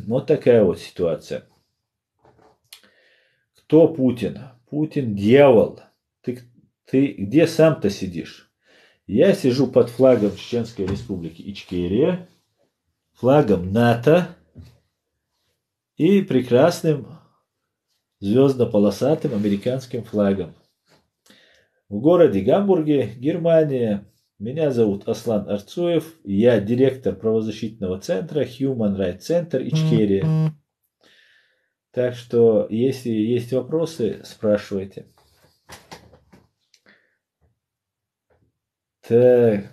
Вот такая вот ситуация. Кто Путин? Путин дьявол. Ты где сам-то сидишь? Я сижу под флагом Чеченской Республики Ичкерия, флагом НАТО и прекрасным звездно-полосатым американским флагом. В городе Гамбурге, Германия. Меня зовут Аслан Арцуев. Я директор правозащитного центра Human Rights Center Ичкерия. Так что, если есть вопросы, спрашивайте. Так,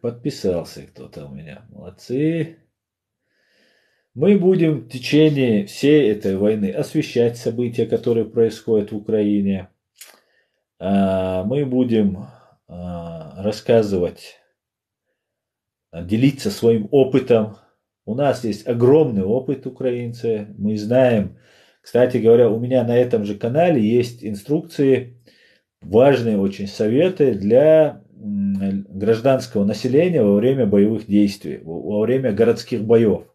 подписался кто-то у меня. Молодцы. Мы будем в течение всей этой войны освещать события, которые происходят в Украине. Мы будем рассказывать, делиться своим опытом. У нас есть огромный опыт украинцы. Мы знаем, кстати говоря, у меня на этом же канале есть инструкции, важные очень советы для гражданского населения во время боевых действий, во время городских боев.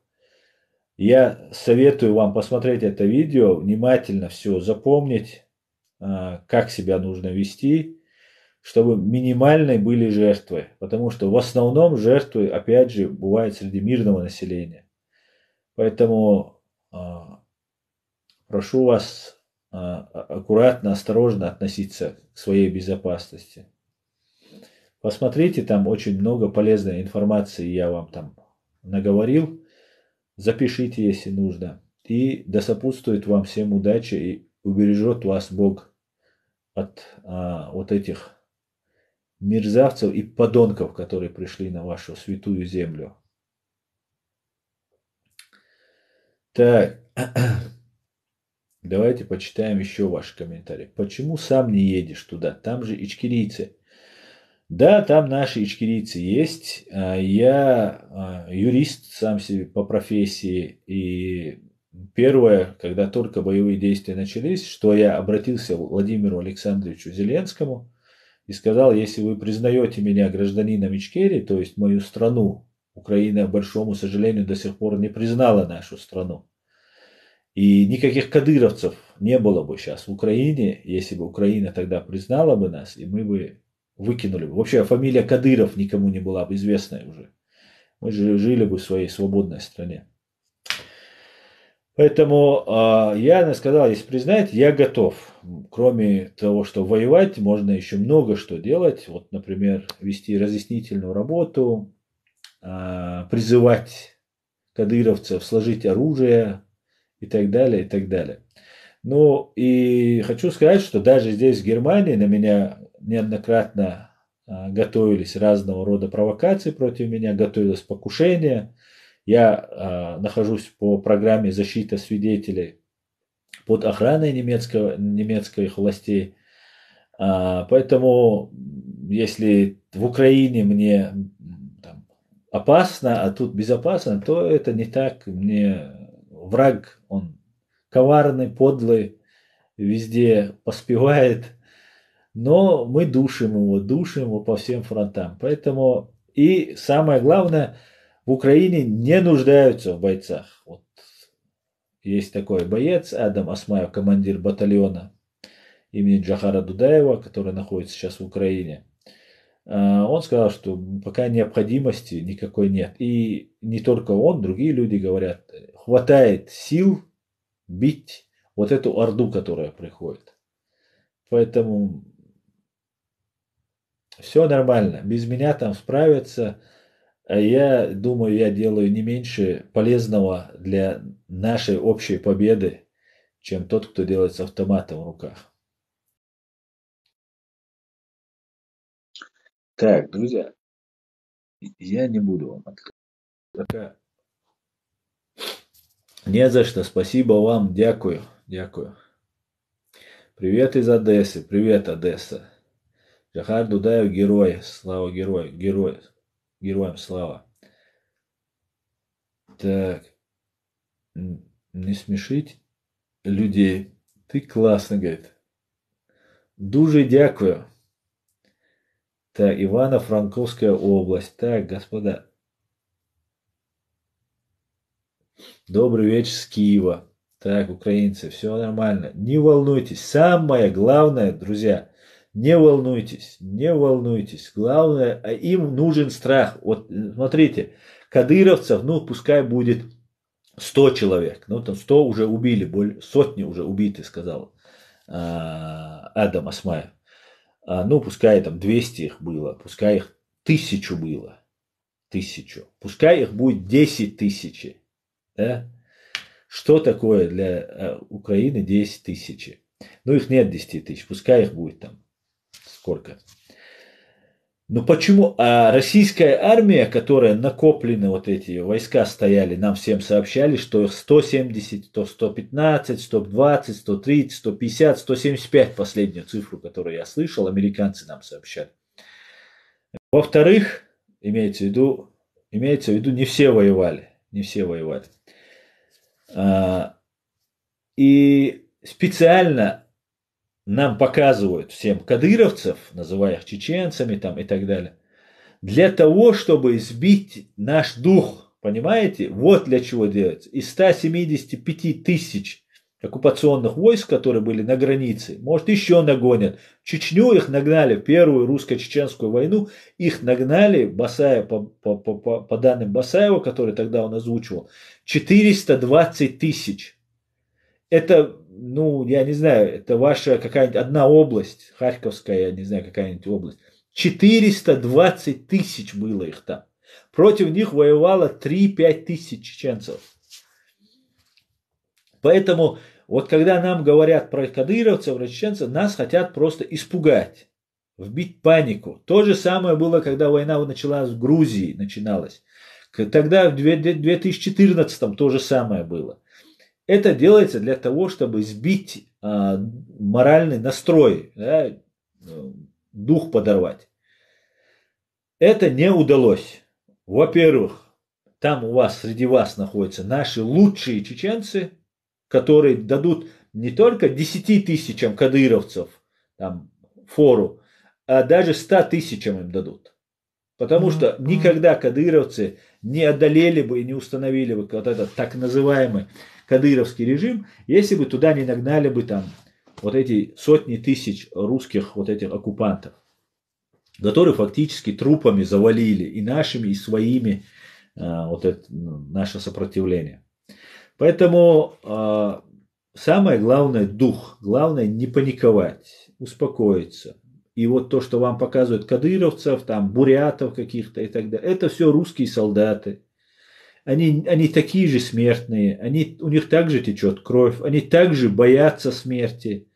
Я советую вам посмотреть это видео, внимательно все запомнить, как себя нужно вести, чтобы минимальной были жертвы. Потому что в основном жертвы, опять же, бывают среди мирного населения. Поэтому прошу вас аккуратно, осторожно относиться к своей безопасности. Посмотрите, там очень много полезной информации я вам там наговорил. Запишите, если нужно. И да сопутствует вам всем удачи и убережет вас Бог от вот этих мерзавцев и подонков, которые пришли на вашу святую землю. Так, давайте почитаем еще ваши комментарии. Почему сам не едешь туда? Там же ичкерийцы. Да, там наши ичкерийцы есть. Я юрист сам себе по профессии. И первое, когда только боевые действия начались, что я обратился к Владимиру Александровичу Зеленскому и сказал, если вы признаете меня гражданином Ичкерии, то есть мою страну, Украина, к большому сожалению, до сих пор не признала нашу страну. И никаких кадыровцев не было бы сейчас в Украине, если бы Украина тогда признала бы нас, и мы бы выкинули бы. Вообще фамилия Кадыров никому не была бы известная уже. Мы же жили бы в своей свободной стране. Поэтому я сказал, если признаете, я готов. Кроме того, что воевать, можно еще много что делать. Вот, например, вести разъяснительную работу, призывать кадыровцев сложить оружие и так далее, и так далее. Ну и хочу сказать, что даже здесь, в Германии, на меня неоднократно готовились разного рода провокации против меня, готовилось покушение. Я нахожусь по программе защиты свидетелей под охраной немецких властей. Поэтому, если в Украине мне там, опасно, а тут безопасно, то это не так. Мне враг, он коварный, подлый, везде поспевает. Но мы душим его по всем фронтам. Поэтому и самое главное, в Украине не нуждаются в бойцах. Вот есть такой боец Адам Асмаев, командир батальона имени Джахара Дудаева, который находится сейчас в Украине. Он сказал, что пока необходимости никакой нет. И не только он, другие люди говорят, хватает сил бить вот эту орду, которая приходит. Поэтому все нормально. Без меня там справятся. А я думаю, я делаю не меньше полезного для нашей общей победы, чем тот, кто делает с автоматом в руках. Так, друзья, я не буду вам открывать. Не за что, спасибо вам, дякую, дякую. Привет из Одессы, привет, Одесса. Джахар Дудаев герой, слава героям слава. Так. Не смешить людей. Ты классно, говорит. Дуже дякую. Так, Ивано-Франковская область. Так, господа. Добрый вечер с Киева. Так, украинцы, все нормально. Не волнуйтесь. Самое главное, друзья, не волнуйтесь, не волнуйтесь. Главное, им нужен страх. Вот смотрите, кадыровцев, ну, пускай будет 100 человек. Ну, там 100 уже убили, сотни уже убиты, сказал Адам Осмаев. Ну, пускай там 200 их было, пускай их 1000 было. 1000. Пускай их будет 10 тысяч. Да? Что такое для Украины 10 тысяч? Ну, их нет 10 тысяч, пускай их будет там сколько. Ну почему? А российская армия, которая накоплены, вот эти войска стояли, нам всем сообщали, что их 170, то 115, 120, 130, 150, 175, последнюю цифру, которую я слышал, американцы нам сообщали. Во-вторых, имеется в виду, не все воевали, не все воевали. И специально нам показывают всем кадыровцев, называя их чеченцами там и так далее, для того, чтобы сбить наш дух, понимаете? Вот для чего делается. Из 175 тысяч оккупационных войск, которые были на границе, может еще нагонят. В Чечню их нагнали, в первую русско-чеченскую войну, их нагнали, по данным Басаева, который тогда он озвучивал, 420 тысяч. Это, ну, я не знаю, это ваша какая-нибудь одна область, Харьковская, я не знаю, какая-нибудь область. 420 тысяч было их там. Против них воевало 3-5 тысяч чеченцев. Поэтому, вот когда нам говорят про кадыровцев, про чеченцев, нас хотят просто испугать, вбить панику. То же самое было, когда война началась в Грузии, начиналась. Тогда в 2014 то же самое было. Это делается для того, чтобы сбить моральный настрой, да, дух подорвать. Это не удалось. Во-первых, там у вас, среди вас находятся наши лучшие чеченцы, которые дадут не только 10 тысячам кадыровцев там, фору, а даже 100 тысячам им дадут. Потому что никогда кадыровцы не одолели бы и не установили бы вот этот так называемый кадыровский режим, если бы туда не нагнали бы там вот эти сотни тысяч русских вот этих оккупантов, которые фактически трупами завалили и нашими, и своими вот это наше сопротивление. Поэтому самое главное дух, главное не паниковать, успокоиться. И вот то, что вам показывают кадыровцев, там, бурятов каких-то и так далее, это все русские солдаты. Они такие же смертные, у них также течет кровь, они также боятся смерти,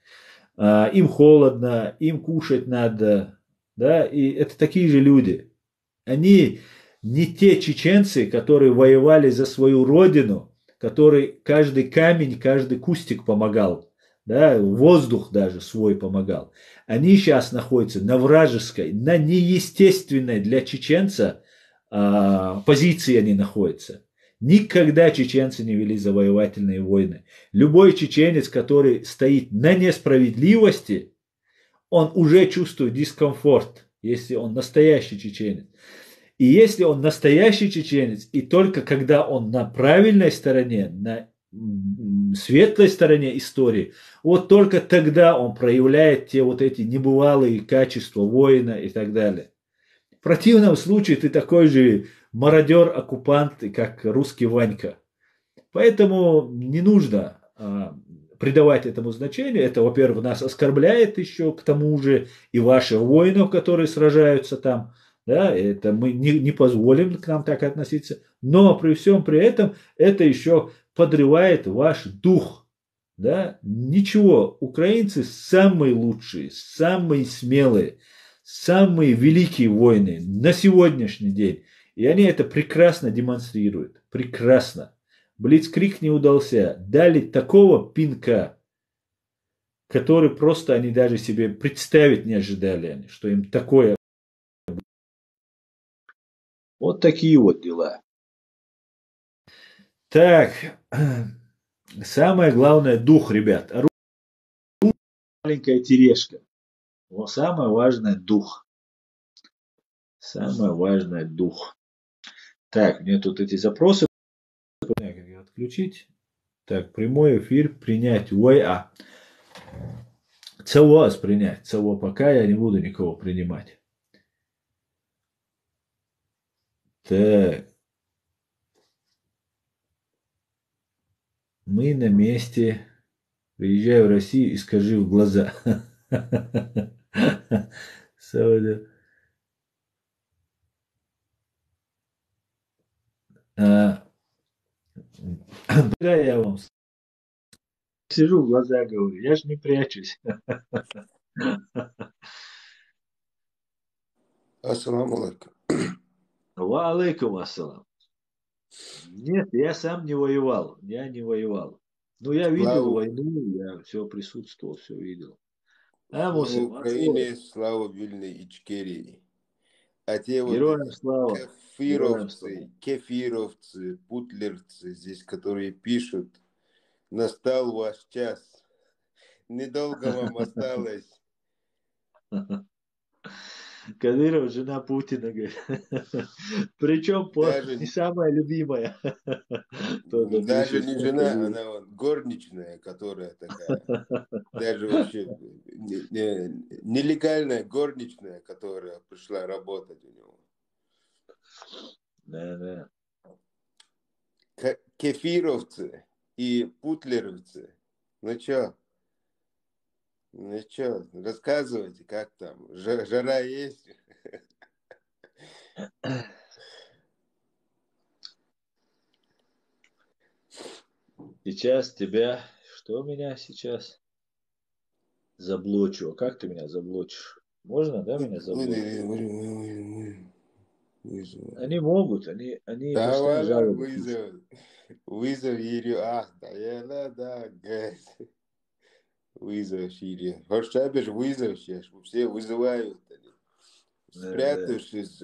им холодно, им кушать надо, да, и это такие же люди. Они не те чеченцы, которые воевали за свою родину, которые каждый камень, каждый кустик помогал, да, воздух даже свой помогал. Они сейчас находятся на вражеской, на неестественной для чеченца позиции они находятся. Никогда чеченцы не вели завоевательные войны. Любой чеченец, который стоит на несправедливости, он уже чувствует дискомфорт, если он настоящий чеченец. И если он настоящий чеченец, и только когда он на правильной стороне, на светлой стороне истории, вот только тогда он проявляет те вот эти небывалые качества воина и так далее. В противном случае ты такой же мародер, оккупант, как русский Ванька. Поэтому не нужно придавать этому значению. Это, во-первых, нас оскорбляет еще к тому же и ваших воинов, которые сражаются там. Да, это мы не позволим к нам так относиться. Но при всем при этом это еще подрывает ваш дух. Да? Ничего, украинцы самые лучшие, самые смелые, самые великие воины на сегодняшний день. И они это прекрасно демонстрируют. Прекрасно. Блицкриг не удался. Дали такого пинка, который просто они даже себе представить не ожидали, что им такое. Вот такие вот дела. Так, самое главное дух, ребят. Маленькая тележка. Вот самое важное дух. Самое важное дух. Так, мне тут эти запросы. Как их отключить? Так, прямой эфир принять. ВА. Цело принять. Цело пока я не буду никого принимать. Так. Мы на месте. Приезжай в Россию и скажи в глаза. Да, я вам сижу в глаза говорю, я же не прячусь. Ассаламу алейкум. Ва алейкум ассалам. Нет, я сам не воевал. Я не воевал. Ну, я видел Слава, войну, я все присутствовал, все видел. А, слава Мусим, отвой. Украине, слава Вильной Ичкерии. А те вот Героям эти слава. Героям слава. кефировцы, путлерцы здесь, которые пишут, настал ваш час, недолго вам осталось. Кадыров, жена Путина, говорит. Причем не Даже, самая любимая. Тоже даже пишет. не жена, она вот горничная, которая такая. Даже вообще нелегальная горничная, которая пришла работать у него. Да, да. Кефировцы и путлеровцы. Ну чё, рассказывайте, как там, жара есть? Сейчас тебя... Что меня сейчас? Заблочу. А как ты меня заблочишь? Можно, да, меня заблочить? Они могут, они постоянно Давай жалобы пишут. вызов Ирию, ах, да, я, да, гэс. Вызов Ирию. Хочешь, вызов сейчас, все вызывают. Да, да. Спрятавшись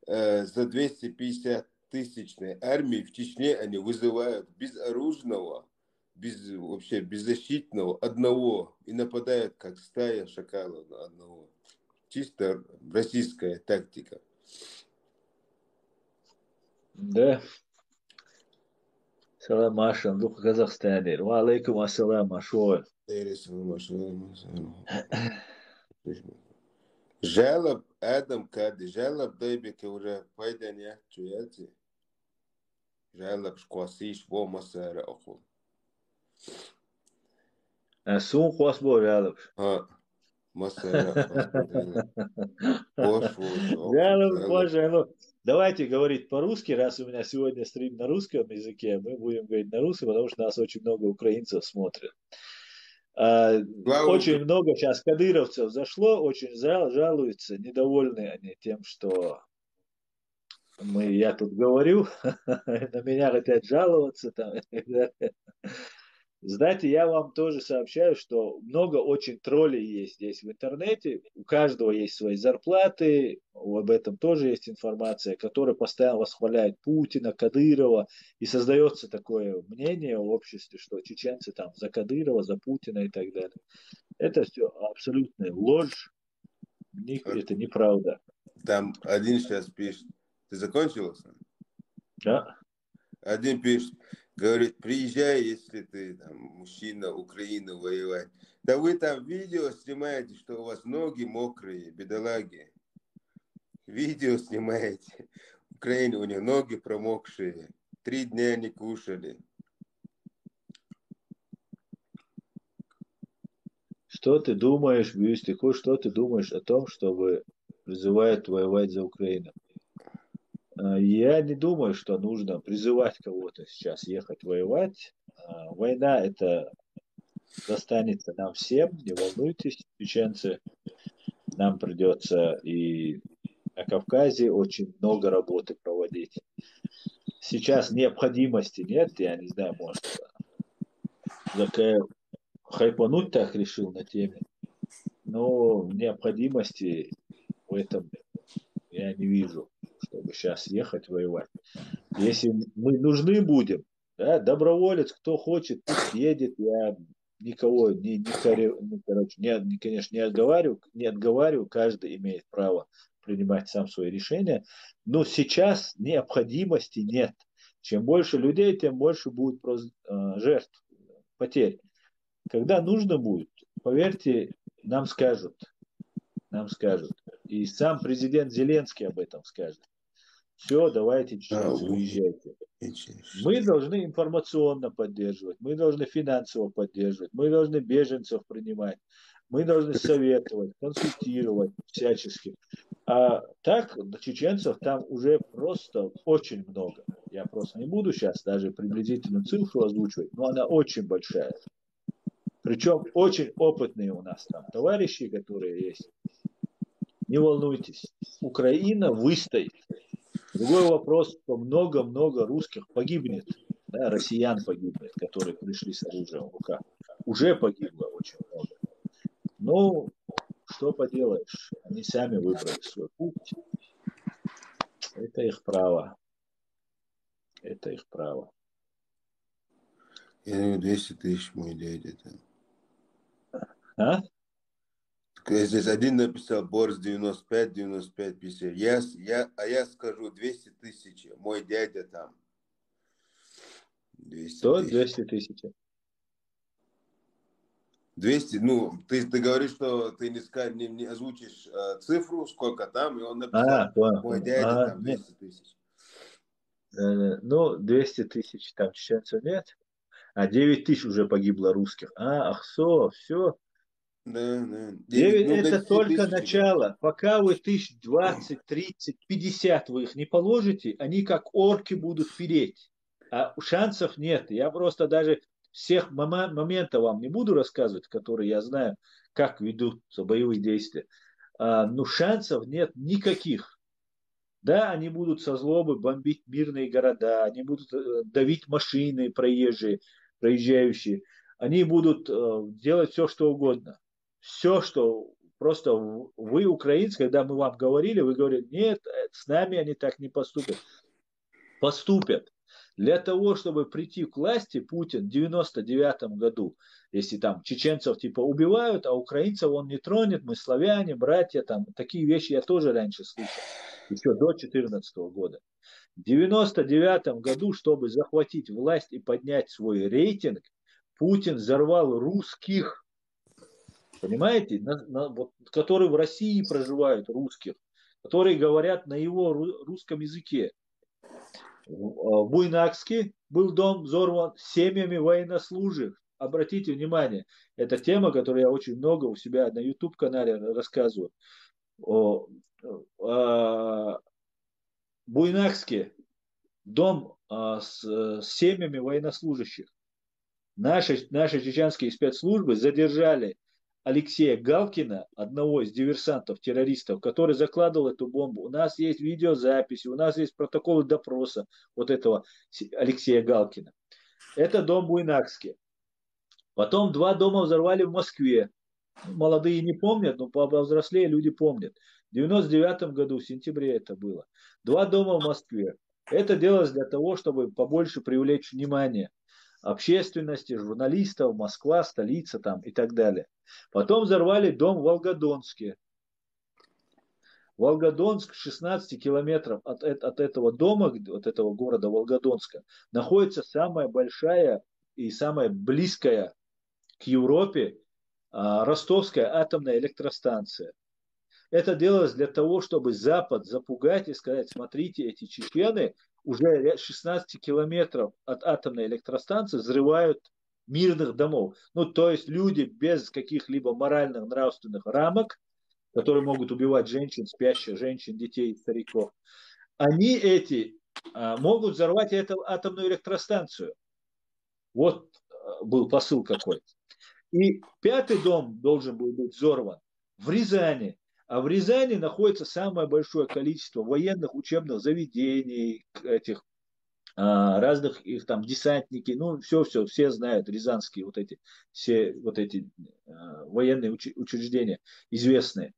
за 250 тысячной армии в Чечне, они вызывают безоружного, вообще беззащитного одного и нападают, как стая шакалов на одного. Чисто российская тактика. Да. Салам Машам, дух Казахстане. Ва алейкум ассалам, Машой. Жалоб Адам Кади, жалоб Дайбеке уже пайдания чуяти. Жалоб шквасиш во масара оху. Сун хвасбо рядом. Масара оху. Бош оху. Рядом, боже, ну, давайте говорить по-русски, раз у меня сегодня стрим на русском языке, мы будем говорить на русском, потому что нас очень много украинцев смотрят. А, Слава Очень много сейчас кадыровцев зашло, очень жалуются, недовольны они тем, что я тут говорю, на меня хотят жаловаться там. Знаете, я вам тоже сообщаю, что много очень троллей есть здесь в интернете. У каждого есть свои зарплаты, об этом тоже есть информация, которые постоянно восхваляют Путина, Кадырова. И создается такое мнение в обществе, что чеченцы там за Кадырова, за Путина и так далее. Это все абсолютная ложь, это неправда. там один сейчас пишет. Ты закончил? Да? Один пишет, говорит, приезжай, если ты там мужчина, Украина, воевать. Да вы там видео снимаете, что у вас ноги мокрые, бедолаги. Видео снимаете. В Украине у них ноги промокшие. 3 дня не кушали. Что ты думаешь, Бюстику, что ты думаешь о том, чтобы призывают воевать за Украину? Я не думаю, что нужно призывать кого-то сейчас ехать воевать. Война это достанется нам всем, не волнуйтесь, чеченцы. Нам придется и на Кавказе очень много работы проводить. Сейчас необходимости нет, я не знаю, может, Закаев хайпануть так решил на теме, но необходимости в этом я не вижу, чтобы сейчас ехать воевать. Если мы нужны будем, Да, доброволец, кто хочет, пусть едет. Я никого короче, конечно, не отговариваю, каждый имеет право принимать сам свои решения, но сейчас необходимости нет. Чем больше людей, тем больше будет просто жертв, потерь. Когда нужно будет, поверьте, нам скажут, нам скажут. И сам президент Зеленский об этом скажет. Все, давайте, чеченцы, уезжайте. Мы должны информационно поддерживать, мы должны финансово поддерживать, мы должны беженцев принимать, мы должны советовать, консультировать всячески. А так, чеченцев там уже просто очень много. Я просто не буду сейчас даже приблизительную цифру озвучивать, но она очень большая. Причем очень опытные у нас там товарищи, которые есть. Не волнуйтесь, Украина выстоит. Другой вопрос, что много-много русских погибнет, да, россиян погибнет, которые пришли с оружием в руках. Уже погибло очень много. Но что поделаешь, они сами выбрали свой путь. Это их право. Это их право. Я думаю, 200 тысяч мой дядя там. А? Здесь один написал Борс 95, 95, 50. Я скажу 200 тысяч. Мой дядя там. 200 То тысяч. 200 тысяч. 200, ну, ты говоришь, что ты не озвучишь цифру, сколько там, и он написал, мой дядя там 200 тысяч. Ну, 200 тысяч там чеченцев нет, а 9 тысяч уже погибло русских. Ах, все. Да, да. 9 Ну, это 10 только тысяч, начало. Пока вы 1000, 20, 30, 50 вы их не положите, они как орки будут переть. А шансов нет. Я просто даже всех моментов вам не буду рассказывать, которые я знаю, как ведутся боевые действия. Но шансов нет никаких. Да, они будут со злобы бомбить мирные города, они будут давить машины проезжающие, они будут делать все, что угодно. Все, что просто вы, украинцы, когда мы вам говорили, вы говорили, нет, с нами они так не поступят. Поступят. Для того, чтобы прийти к власти, Путин в 99 году, если там чеченцев типа убивают, а украинцев он не тронет, мы славяне, братья, там, такие вещи я тоже раньше слышал, еще до 2014 года. В 99 году, чтобы захватить власть и поднять свой рейтинг, Путин взорвал русских, понимаете, вот, которые в России проживают, русских, которые говорят на его русском языке. В Буйнакске был дом взорван семьями военнослужащих. Обратите внимание, это тема, которую я очень много у себя на YouTube-канале рассказываю. В Буйнакске дом с семьями военнослужащих. Наши чеченские спецслужбы задержали Алексея Галкина, одного из диверсантов-террористов, который закладывал эту бомбу. У нас есть видеозаписи, у нас есть протоколы допроса вот этого Алексея Галкина. Это дом в Буйнакске. Потом 2 дома взорвали в Москве. Молодые не помнят, но повзрослее люди помнят. В 99 году, в сентябре это было. 2 дома в Москве. Это делалось для того, чтобы побольше привлечь внимание общественности, журналистов, Москва, столица там и так далее. Потом взорвали дом в Волгодонске. Волгодонск, 16 километров от этого дома, от этого города Волгодонска, находится самая большая и самая близкая к Европе Ростовская атомная электростанция. Это делалось для того, чтобы Запад запугать и сказать, смотрите, эти чечены уже 16 километров от атомной электростанции взрывают мирных домов. Ну, то есть люди без каких-либо моральных, нравственных рамок, которые могут убивать женщин, спящих женщин, детей, стариков, они эти могут взорвать эту атомную электростанцию. Вот был посыл какой. И 5-й дом должен был быть взорван в Рязани. А в Рязани находится самое большое количество военных учебных заведений, этих разных их там десантники, ну все знают рязанские все вот эти военные учреждения известные.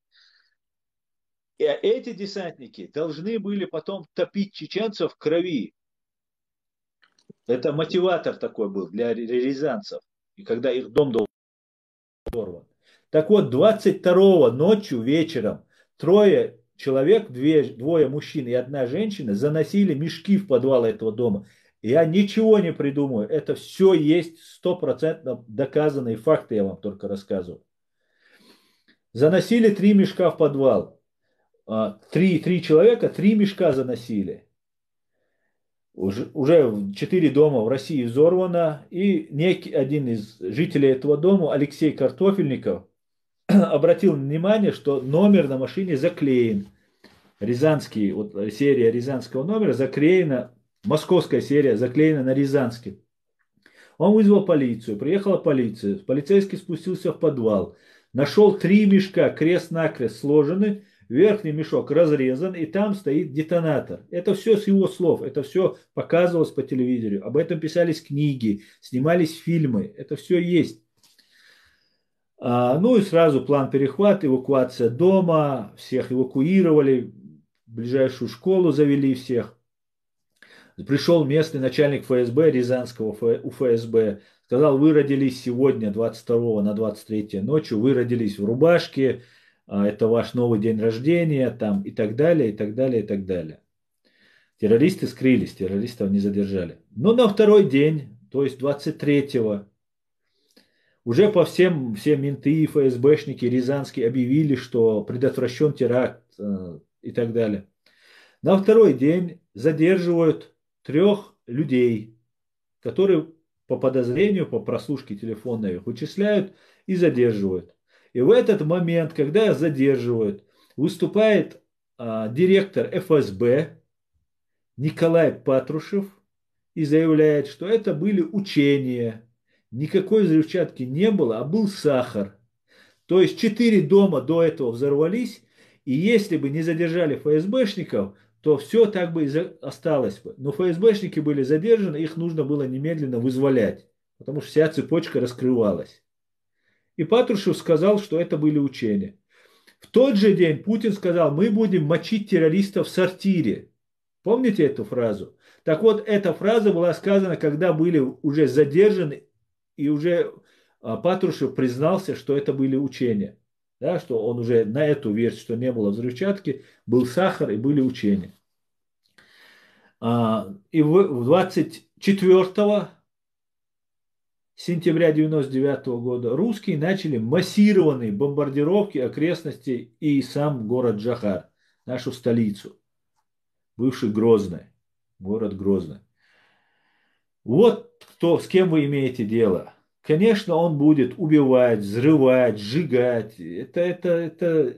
И эти десантники должны были потом топить чеченцев в крови. Это мотиватор такой был для рязанцев. И когда их дом был взорван. Так вот, 22-го ночью вечером трое человек, двое мужчин и одна женщина заносили мешки в подвал этого дома. Я ничего не придумаю. Это все есть стопроцентно доказанные факты, я вам только рассказываю. Заносили 3 мешка в подвал. Три человека 3 мешка заносили. Уже 4 дома в России взорвано. И некий один из жителей этого дома, Алексей Картофельников, обратил внимание, что номер на машине заклеен. Рязанский, вот серия рязанского номера заклеена, московская серия заклеена на рязанский. Он вызвал полицию, приехала полиция, полицейский спустился в подвал, нашел 3 мешка крест-накрест сложены, верхний мешок разрезан, и там стоит детонатор. Это все с его слов, это все показывалось по телевизору, об этом писались книги, снимались фильмы, это все есть. Ну и сразу план перехват, эвакуация дома, всех эвакуировали, в ближайшую школу завели всех. Пришел местный начальник ФСБ, Рязанского УФСБ, сказал, вы родились сегодня, 22 на 23 ночью, вы родились в рубашке, это ваш новый день рождения, там, и так далее, и так далее, и так далее. Террористы скрылись, террористов не задержали. Но на второй день, то есть 23-го, уже по все менты и ФСБшники рязанские объявили, что предотвращен теракт и так далее. На второй день задерживают 3 людей, которые по подозрению, по прослушке телефонной их вычисляют и задерживают. И в этот момент, когда их задерживают, выступает директор ФСБ Николай Патрушев и заявляет, что это были учения, никакой взрывчатки не было, а был сахар. То есть 4 дома до этого взорвались, и если бы не задержали ФСБшников, то все так бы и осталось бы. Но ФСБшники были задержаны, их нужно было немедленно вызволять, потому что вся цепочка раскрывалась. И Патрушев сказал, что это были учения. В тот же день Путин сказал, мы будем мочить террористов в сортире. Помните эту фразу? Так вот, эта фраза была сказана, когда были уже задержаны, и уже Патрушев признался, что это были учения. Да, что он уже на эту версию, что не было взрывчатки, был сахар и были учения. И 24 сентября 1999 года русские начали массированные бомбардировки окрестностей и сам город Джахар, нашу столицу, бывший Грозный, город Грозный. Вот кто, с кем вы имеете дело. Конечно, он будет убивать, взрывать, сжигать. Это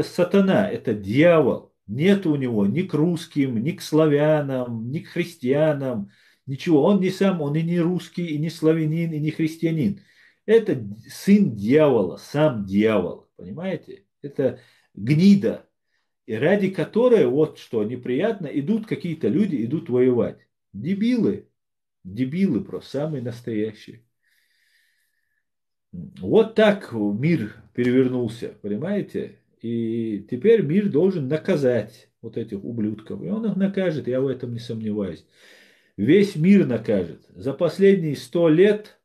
сатана, это дьявол. Нет у него ни к русским, ни к славянам, ни к христианам, ничего. Он не сам, он и не русский, и не славянин, и не христианин. Это сын дьявола, сам дьявол, понимаете? Это гнида, и ради которой, вот что неприятно, идут какие-то люди, идут воевать. Дебилы, дебилы просто, самые настоящие. Вот так мир перевернулся, понимаете? И теперь мир должен наказать вот этих ублюдков. И он их накажет, я в этом не сомневаюсь. Весь мир накажет. За последние 100 лет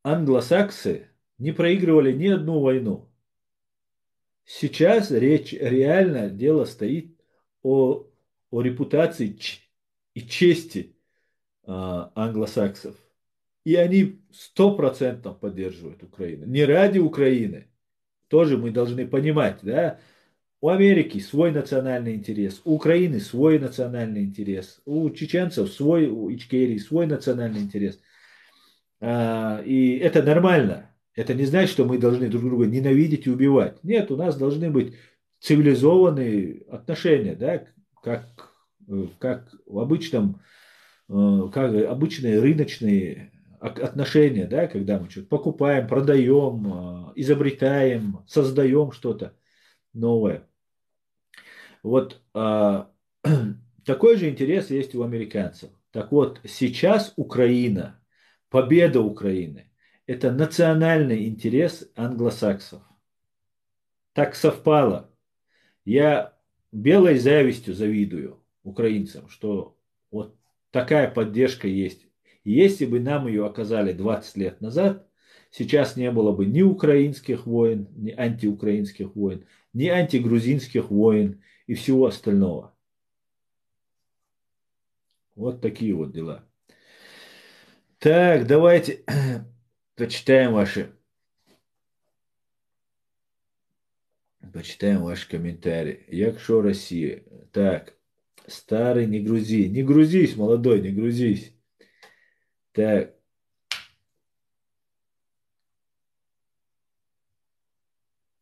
англосаксы не проигрывали ни одну войну. Сейчас речь реально, дело стоит о репутации и чести англосаксов. И они 100% поддерживают Украину. Не ради Украины. Тоже мы должны понимать, да? У Америки свой национальный интерес, у Украины свой национальный интерес, у чеченцев свой, у Ичкерии свой национальный интерес. И это нормально. Это не значит, что мы должны друг друга ненавидеть и убивать. Нет, у нас должны быть цивилизованные отношения, да, как в обычном, как обычные рыночные отношения, да, когда мы что-то покупаем, продаем, изобретаем, создаем что-то новое. Вот такой же интерес есть у американцев. Так вот, сейчас Украина, победа Украины, это национальный интерес англосаксов. Так совпало. Я белой завистью завидую. украинцам, что вот такая поддержка есть. И если бы нам ее оказали 20 лет назад, сейчас не было бы ни украинских войн, ни антиукраинских войн, ни антигрузинских войн и всего остального. Вот такие вот дела. Так, давайте почитаем ваши комментарии. Якшо Россия. Так, старый, не грузи. Не грузись, молодой, не грузись. Так,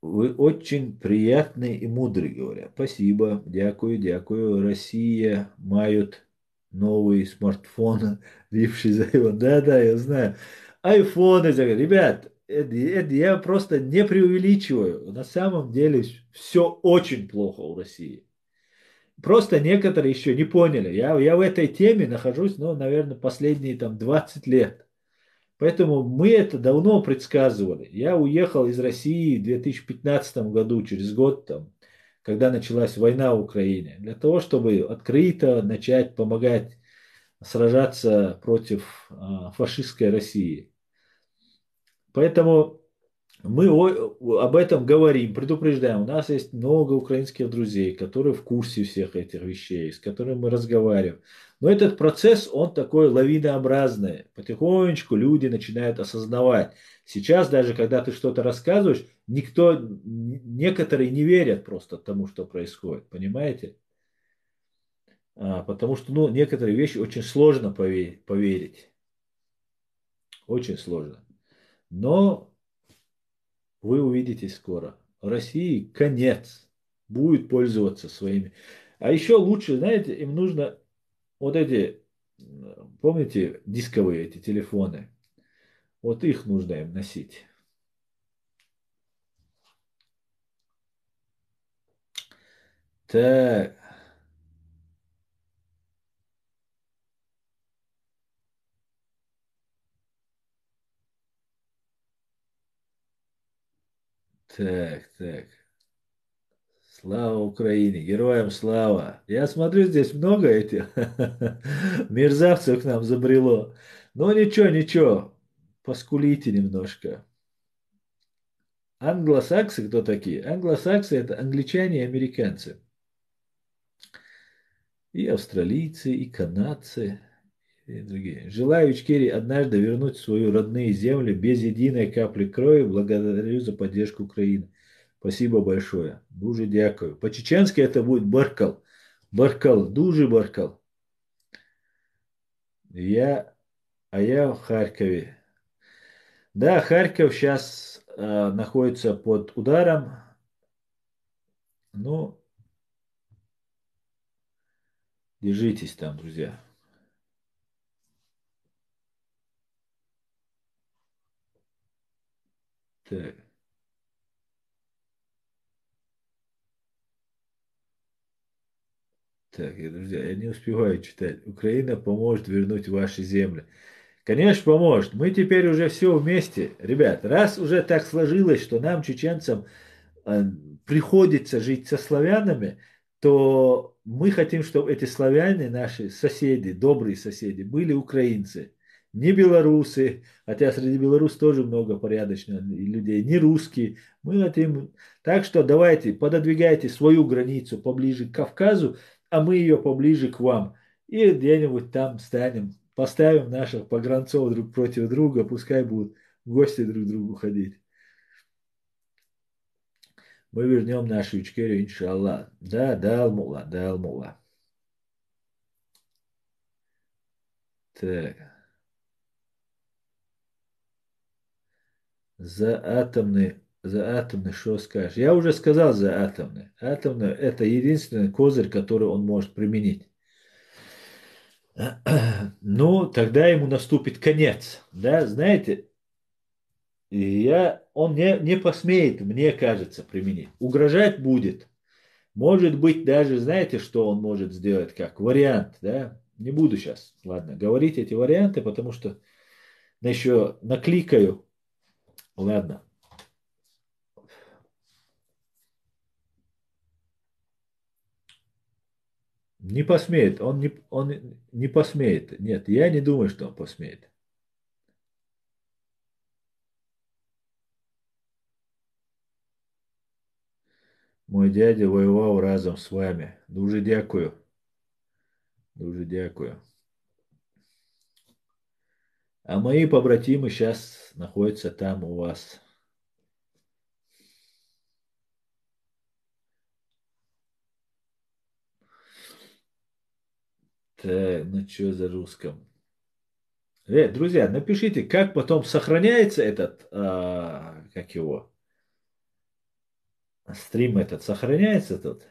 вы очень приятный и мудрый, говорят. Спасибо, дякую, дякую. Россия мают новый смартфон, липший за его. Да, я знаю. Айфоны, ребят, я просто не преувеличиваю. На самом деле все очень плохо у России. Просто некоторые еще не поняли. Я в этой теме нахожусь, ну, наверное, последние там 20 лет. Поэтому мы это давно предсказывали. Я уехал из России в 2015 году, через год, там, когда началась война в Украине, для того, чтобы открыто начать помогать сражаться против фашистской России. Поэтому мы об этом говорим, предупреждаем. У нас есть много украинских друзей, которые в курсе всех этих вещей, с которыми мы разговариваем. Но этот процесс, он такой лавинообразный. Потихонечку люди начинают осознавать. Сейчас даже, когда ты что-то рассказываешь, некоторые не верят просто тому, что происходит. Понимаете? Потому что, ну, некоторые вещи очень сложно поверить. Очень сложно. Но вы увидите скоро. России конец. Будет пользоваться своими. А еще лучше, знаете, им нужно вот эти, помните, дисковые эти телефоны. Вот их нужно им носить. Так, так. Слава Украине, героям слава. Я смотрю, здесь много этих мерзавцев к нам забрело. Но ничего, поскулите немножко. Англосаксы кто такие? Англосаксы это англичане и американцы. И австралийцы, и канадцы, и другие. Желаю Ичкерии однажды вернуть свою родные земли без единой капли крови. Благодарю за поддержку Украины. Спасибо большое. Дуже дякую. По-чеченски это будет Баркал. Баркал, дуже Баркал. Я в Харькове. Да, Харьков сейчас находится под ударом. Ну, держитесь там, друзья. Так. Так, друзья, я не успеваю читать. Украина поможет вернуть ваши земли. Конечно, поможет. Мы теперь уже все вместе. Ребят, раз уже так сложилось, что нам, чеченцам, э, приходится жить со славянами, то мы хотим, чтобы эти славяне, наши соседи, добрые соседи, были украинцы. Не белорусы, хотя среди белорусов тоже много порядочных людей, не русские. Мы хотим... Так что давайте, пододвигайте свою границу поближе к Кавказу, а мы ее поближе к вам. И где-нибудь там станем, поставим наших погранцов друг против друга, пускай будут в гости друг к другу ходить. Мы вернем нашу Ичкерию, иншаллах. Да, Алмула. Так. За атомный, что скажешь? Я уже сказал за атомный. Атомный – это единственный козырь, который он может применить. Ну, тогда ему наступит конец. Да, знаете, он не посмеет, мне кажется, применить. Угрожать будет. Может быть, даже, знаете, что он может сделать как вариант, да? Не буду сейчас, ладно, говорить эти варианты, потому что еще накликаю. Ладно. Не посмеет, он не посмеет. Нет, я не думаю, что он посмеет. Мой дядя воевал разом с вами. Дуже дякую. Дуже дякую. А мои побратимы сейчас находятся там у вас. Так, ну что за русском? Друзья, напишите, как потом сохраняется этот, как его, стрим этот, сохраняется тут?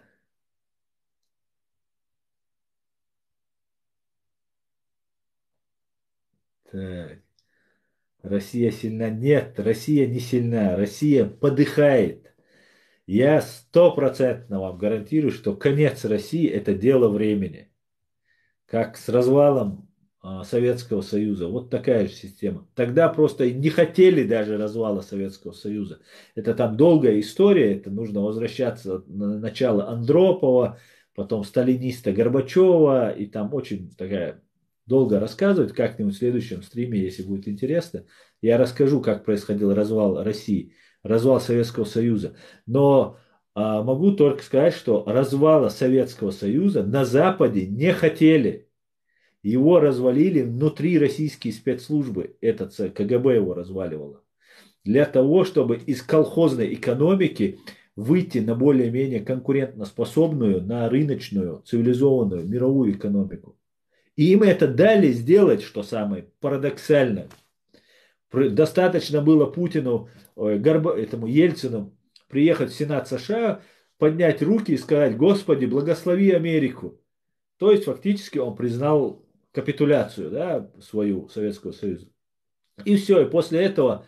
Так, Россия сильна? Нет, Россия не сильна, Россия подыхает. Я стопроцентно вам гарантирую, что конец России – это дело времени. Как с развалом Советского Союза. Вот такая же система. Тогда просто не хотели даже развала Советского Союза. Это там долгая история, это нужно возвращаться на начало Андропова, потом сталиниста Горбачева, и там очень такая долго рассказывать, как-нибудь в следующем стриме, если будет интересно, я расскажу, как происходил развал России, развал Советского Союза. Но могу только сказать, что развала Советского Союза на Западе не хотели. Его развалили внутри российские спецслужбы. Этот КГБ его разваливало. Для того, чтобы из колхозной экономики выйти на более-менее конкурентоспособную, на рыночную, цивилизованную, мировую экономику. И им это дали сделать, что самое парадоксальное. Достаточно было Путину, этому Ельцину, приехать в Сенат США, поднять руки и сказать: Господи, благослови Америку. То есть фактически он признал капитуляцию, да, свою Советского Союза. И все, и после этого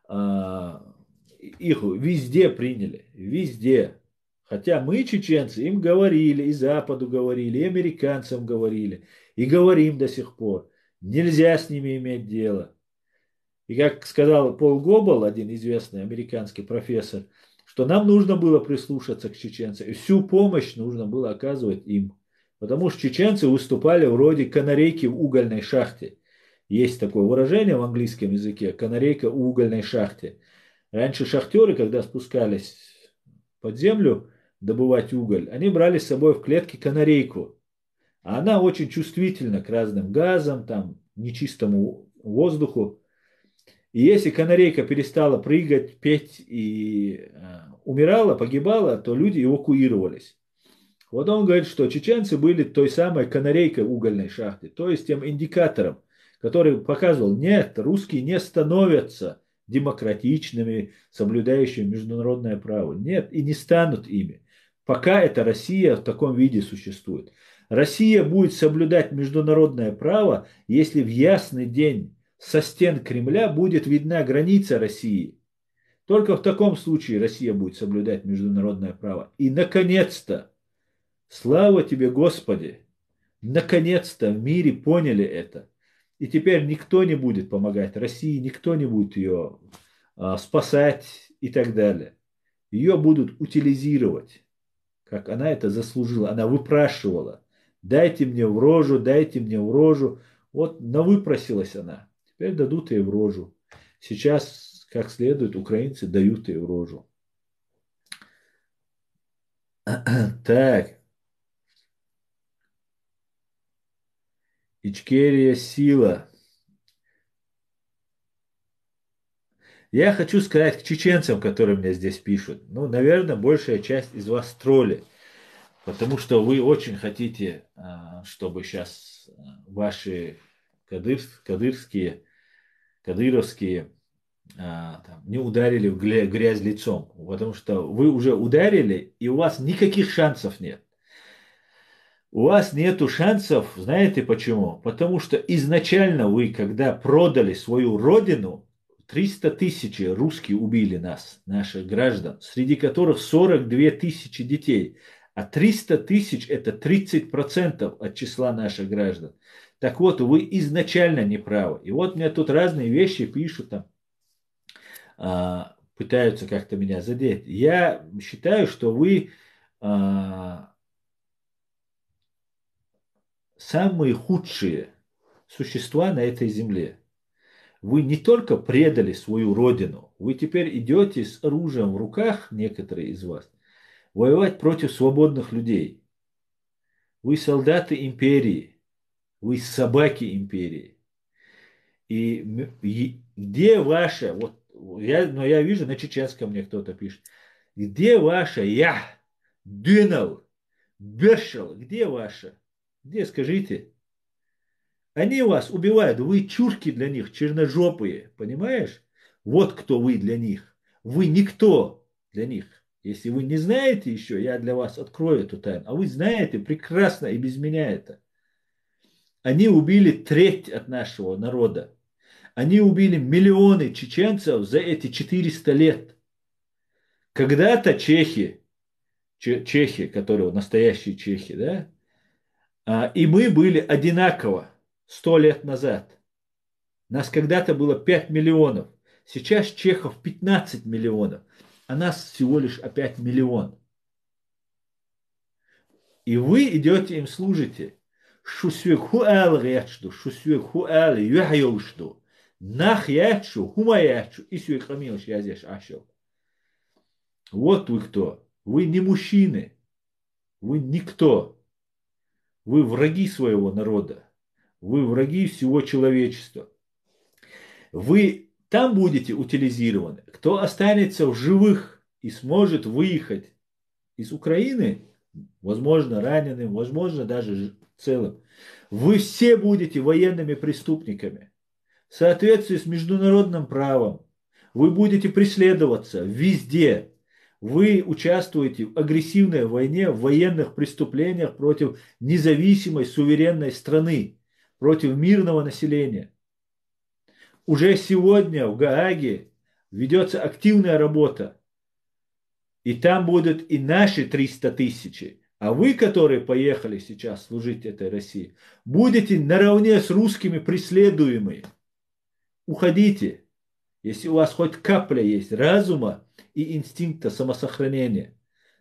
их везде приняли, везде. Хотя мы, чеченцы, им говорили, и Западу говорили, и американцам говорили, и говорим до сих пор. Нельзя с ними иметь дело. И как сказал Пол Гоббл, один известный американский профессор, что нам нужно было прислушаться к чеченцам, и всю помощь нужно было оказывать им. Потому что чеченцы выступали вроде канарейки в угольной шахте. Есть такое выражение в английском языке — канарейка в угольной шахте. Раньше шахтеры, когда спускались под землю добывать уголь, они брали с собой в клетке канарейку. А она очень чувствительна к разным газам, там, нечистому воздуху. И если канарейка перестала прыгать, петь и умирала, погибала, то люди эвакуировались. Вот он говорит, что чеченцы были той самой канарейкой угольной шахты, то есть тем индикатором, который показывал: нет, русские не становятся демократичными, соблюдающими международное право. Нет, и не станут ими. Пока эта Россия в таком виде существует. Россия будет соблюдать международное право, если в ясный день со стен Кремля будет видна граница России. Только в таком случае Россия будет соблюдать международное право. И, наконец-то, слава тебе, Господи, наконец-то в мире поняли это. И теперь никто не будет помогать России, никто не будет ее спасать и так далее. Ее будут утилизировать, как она это заслужила. Она выпрашивала: дайте мне в рожу, дайте мне в рожу. Вот навыпросилась она. Теперь дадут ей в рожу. Сейчас, как следует, украинцы дают ей в рожу. Так. Ичкерия сила. Я хочу сказать к чеченцам, которые мне здесь пишут. Ну, наверное, большая часть из вас тролли. Потому что вы очень хотите, чтобы сейчас ваши кадыровские там, не ударили в грязь лицом. Потому что вы уже ударили, и у вас никаких шансов нет. У вас нету шансов, знаете почему? Потому что изначально вы, когда продали свою родину, 300 тысяч русские убили нас, наших граждан, среди которых 42 тысячи детей. А 300 тысяч — это 30% от числа наших граждан. Так вот, вы изначально не правы. И вот мне тут разные вещи пишут, там, пытаются как-то меня задеть. Я считаю, что вы самые худшие существа на этой земле. Вы не только предали свою родину, вы теперь идете с оружием в руках, некоторые из вас, воевать против свободных людей. Вы солдаты империи, вы собаки империи. И где ваша, вот я вижу, на чеченском мне кто-то пишет, где ваша я, дынал, бешал, где ваша? Где, скажите? Они вас убивают, вы чурки для них, черножопые, понимаешь? Вот кто вы для них. Вы никто для них. Если вы не знаете еще, я для вас открою эту тайну. А вы знаете прекрасно и без меня это. Они убили треть от нашего народа. Они убили миллионы чеченцев за эти 400 лет. Когда-то чехи, которые настоящие чехи, да, и мы были одинаково 100 лет назад. Нас когда-то было 5 миллионов. Сейчас чехов 15 миллионов. А нас всего лишь опять миллион. И вы идете им служите. Шусвекхуэл речду, шусвекхуэл юхайошду. Нах ячу, хума ячу, и свекрамилш я здесь ашел. Вот вы кто. Вы не мужчины. Вы никто. Вы враги своего народа. Вы враги всего человечества. Вы там будете утилизированы. Кто останется в живых и сможет выехать из Украины, возможно, раненым, возможно, даже целым, вы все будете военными преступниками. В соответствии с международным правом вы будете преследоваться везде. Вы участвуете в агрессивной войне, в военных преступлениях против независимой суверенной страны, против мирного населения. Уже сегодня в Гааге ведется активная работа. И там будут и наши 300 тысяч. А вы, которые поехали сейчас служить этой России, будете наравне с русскими преследуемые. Уходите, если у вас хоть капля есть разума и инстинкта самосохранения.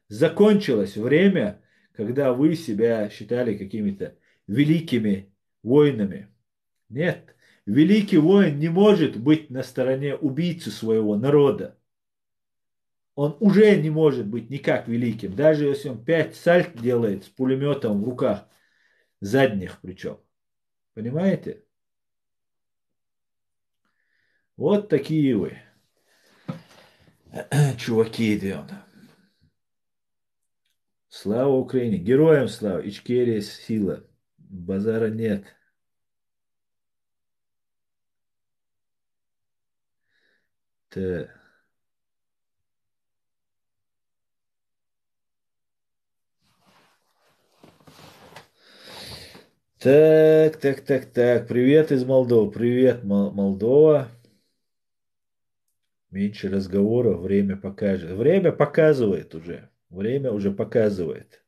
Закончилось время, когда вы себя считали какими-то великими воинами. Нет, великий воин не может быть на стороне убийцы своего народа. Он уже не может быть никак великим, даже если он 5 сальт делает с пулеметом в руках, задних причем. Понимаете? Вот такие вы, чуваки, идем. Слава Украине, героям слава, Ичкерия сила, базара нет. Так. Так. Привет из Молдовы. Привет, Молдова. Меньше разговоров, время покажет. Время показывает уже. Время уже показывает.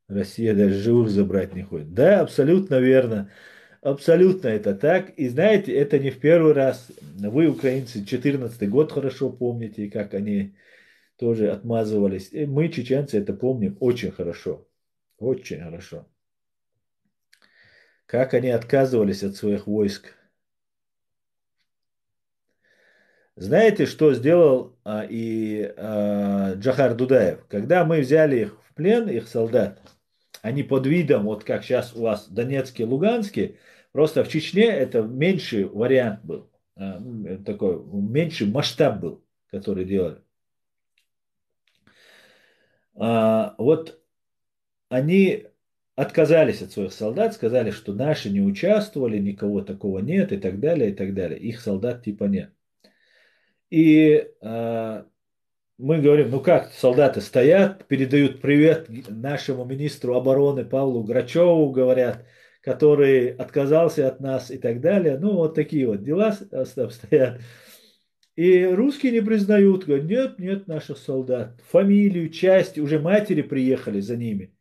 Россия даже живых забрать не хочет. Да, абсолютно верно. Абсолютно это так. И знаете, это не в первый раз. Вы, украинцы, 14 год хорошо помните, как они тоже отмазывались. И мы, чеченцы, это помним очень хорошо. Очень хорошо. Как они отказывались от своих войск. Знаете, что сделал Джахар Дудаев? Когда мы взяли их в плен, их солдат, они под видом, вот как сейчас у вас Донецкий, Луганский, просто в Чечне это меньший вариант был, такой меньший масштаб был, который делали. Вот они отказались от своих солдат, сказали, что наши не участвовали, никого такого нет и так далее, и так далее. Их солдат типа нет. И мы говорим, ну как, солдаты стоят, передают привет нашему министру обороны Павлу Грачеву, говорят, который отказался от нас и так далее. Ну, вот такие вот дела обстоят. И русские не признают, говорят, нет наших солдат. Фамилию, часть, уже матери приехали за ними.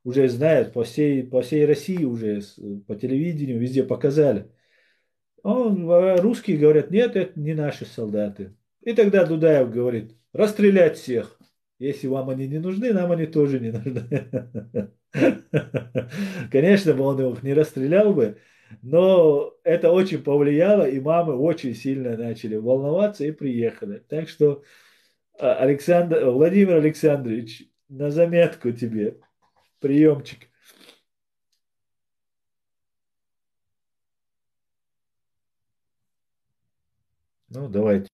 Уже знают, по всей России уже, по телевидению, везде показали. Русские говорят, нет, это не наши солдаты. И тогда Дудаев говорит, расстрелять всех. Если вам они не нужны, нам они тоже не нужны. Конечно бы он их не расстрелял бы, но это очень повлияло, и мамы очень сильно начали волноваться и приехали. Так что, Владимир Александрович, на заметку тебе, приемчик. Ну, давайте.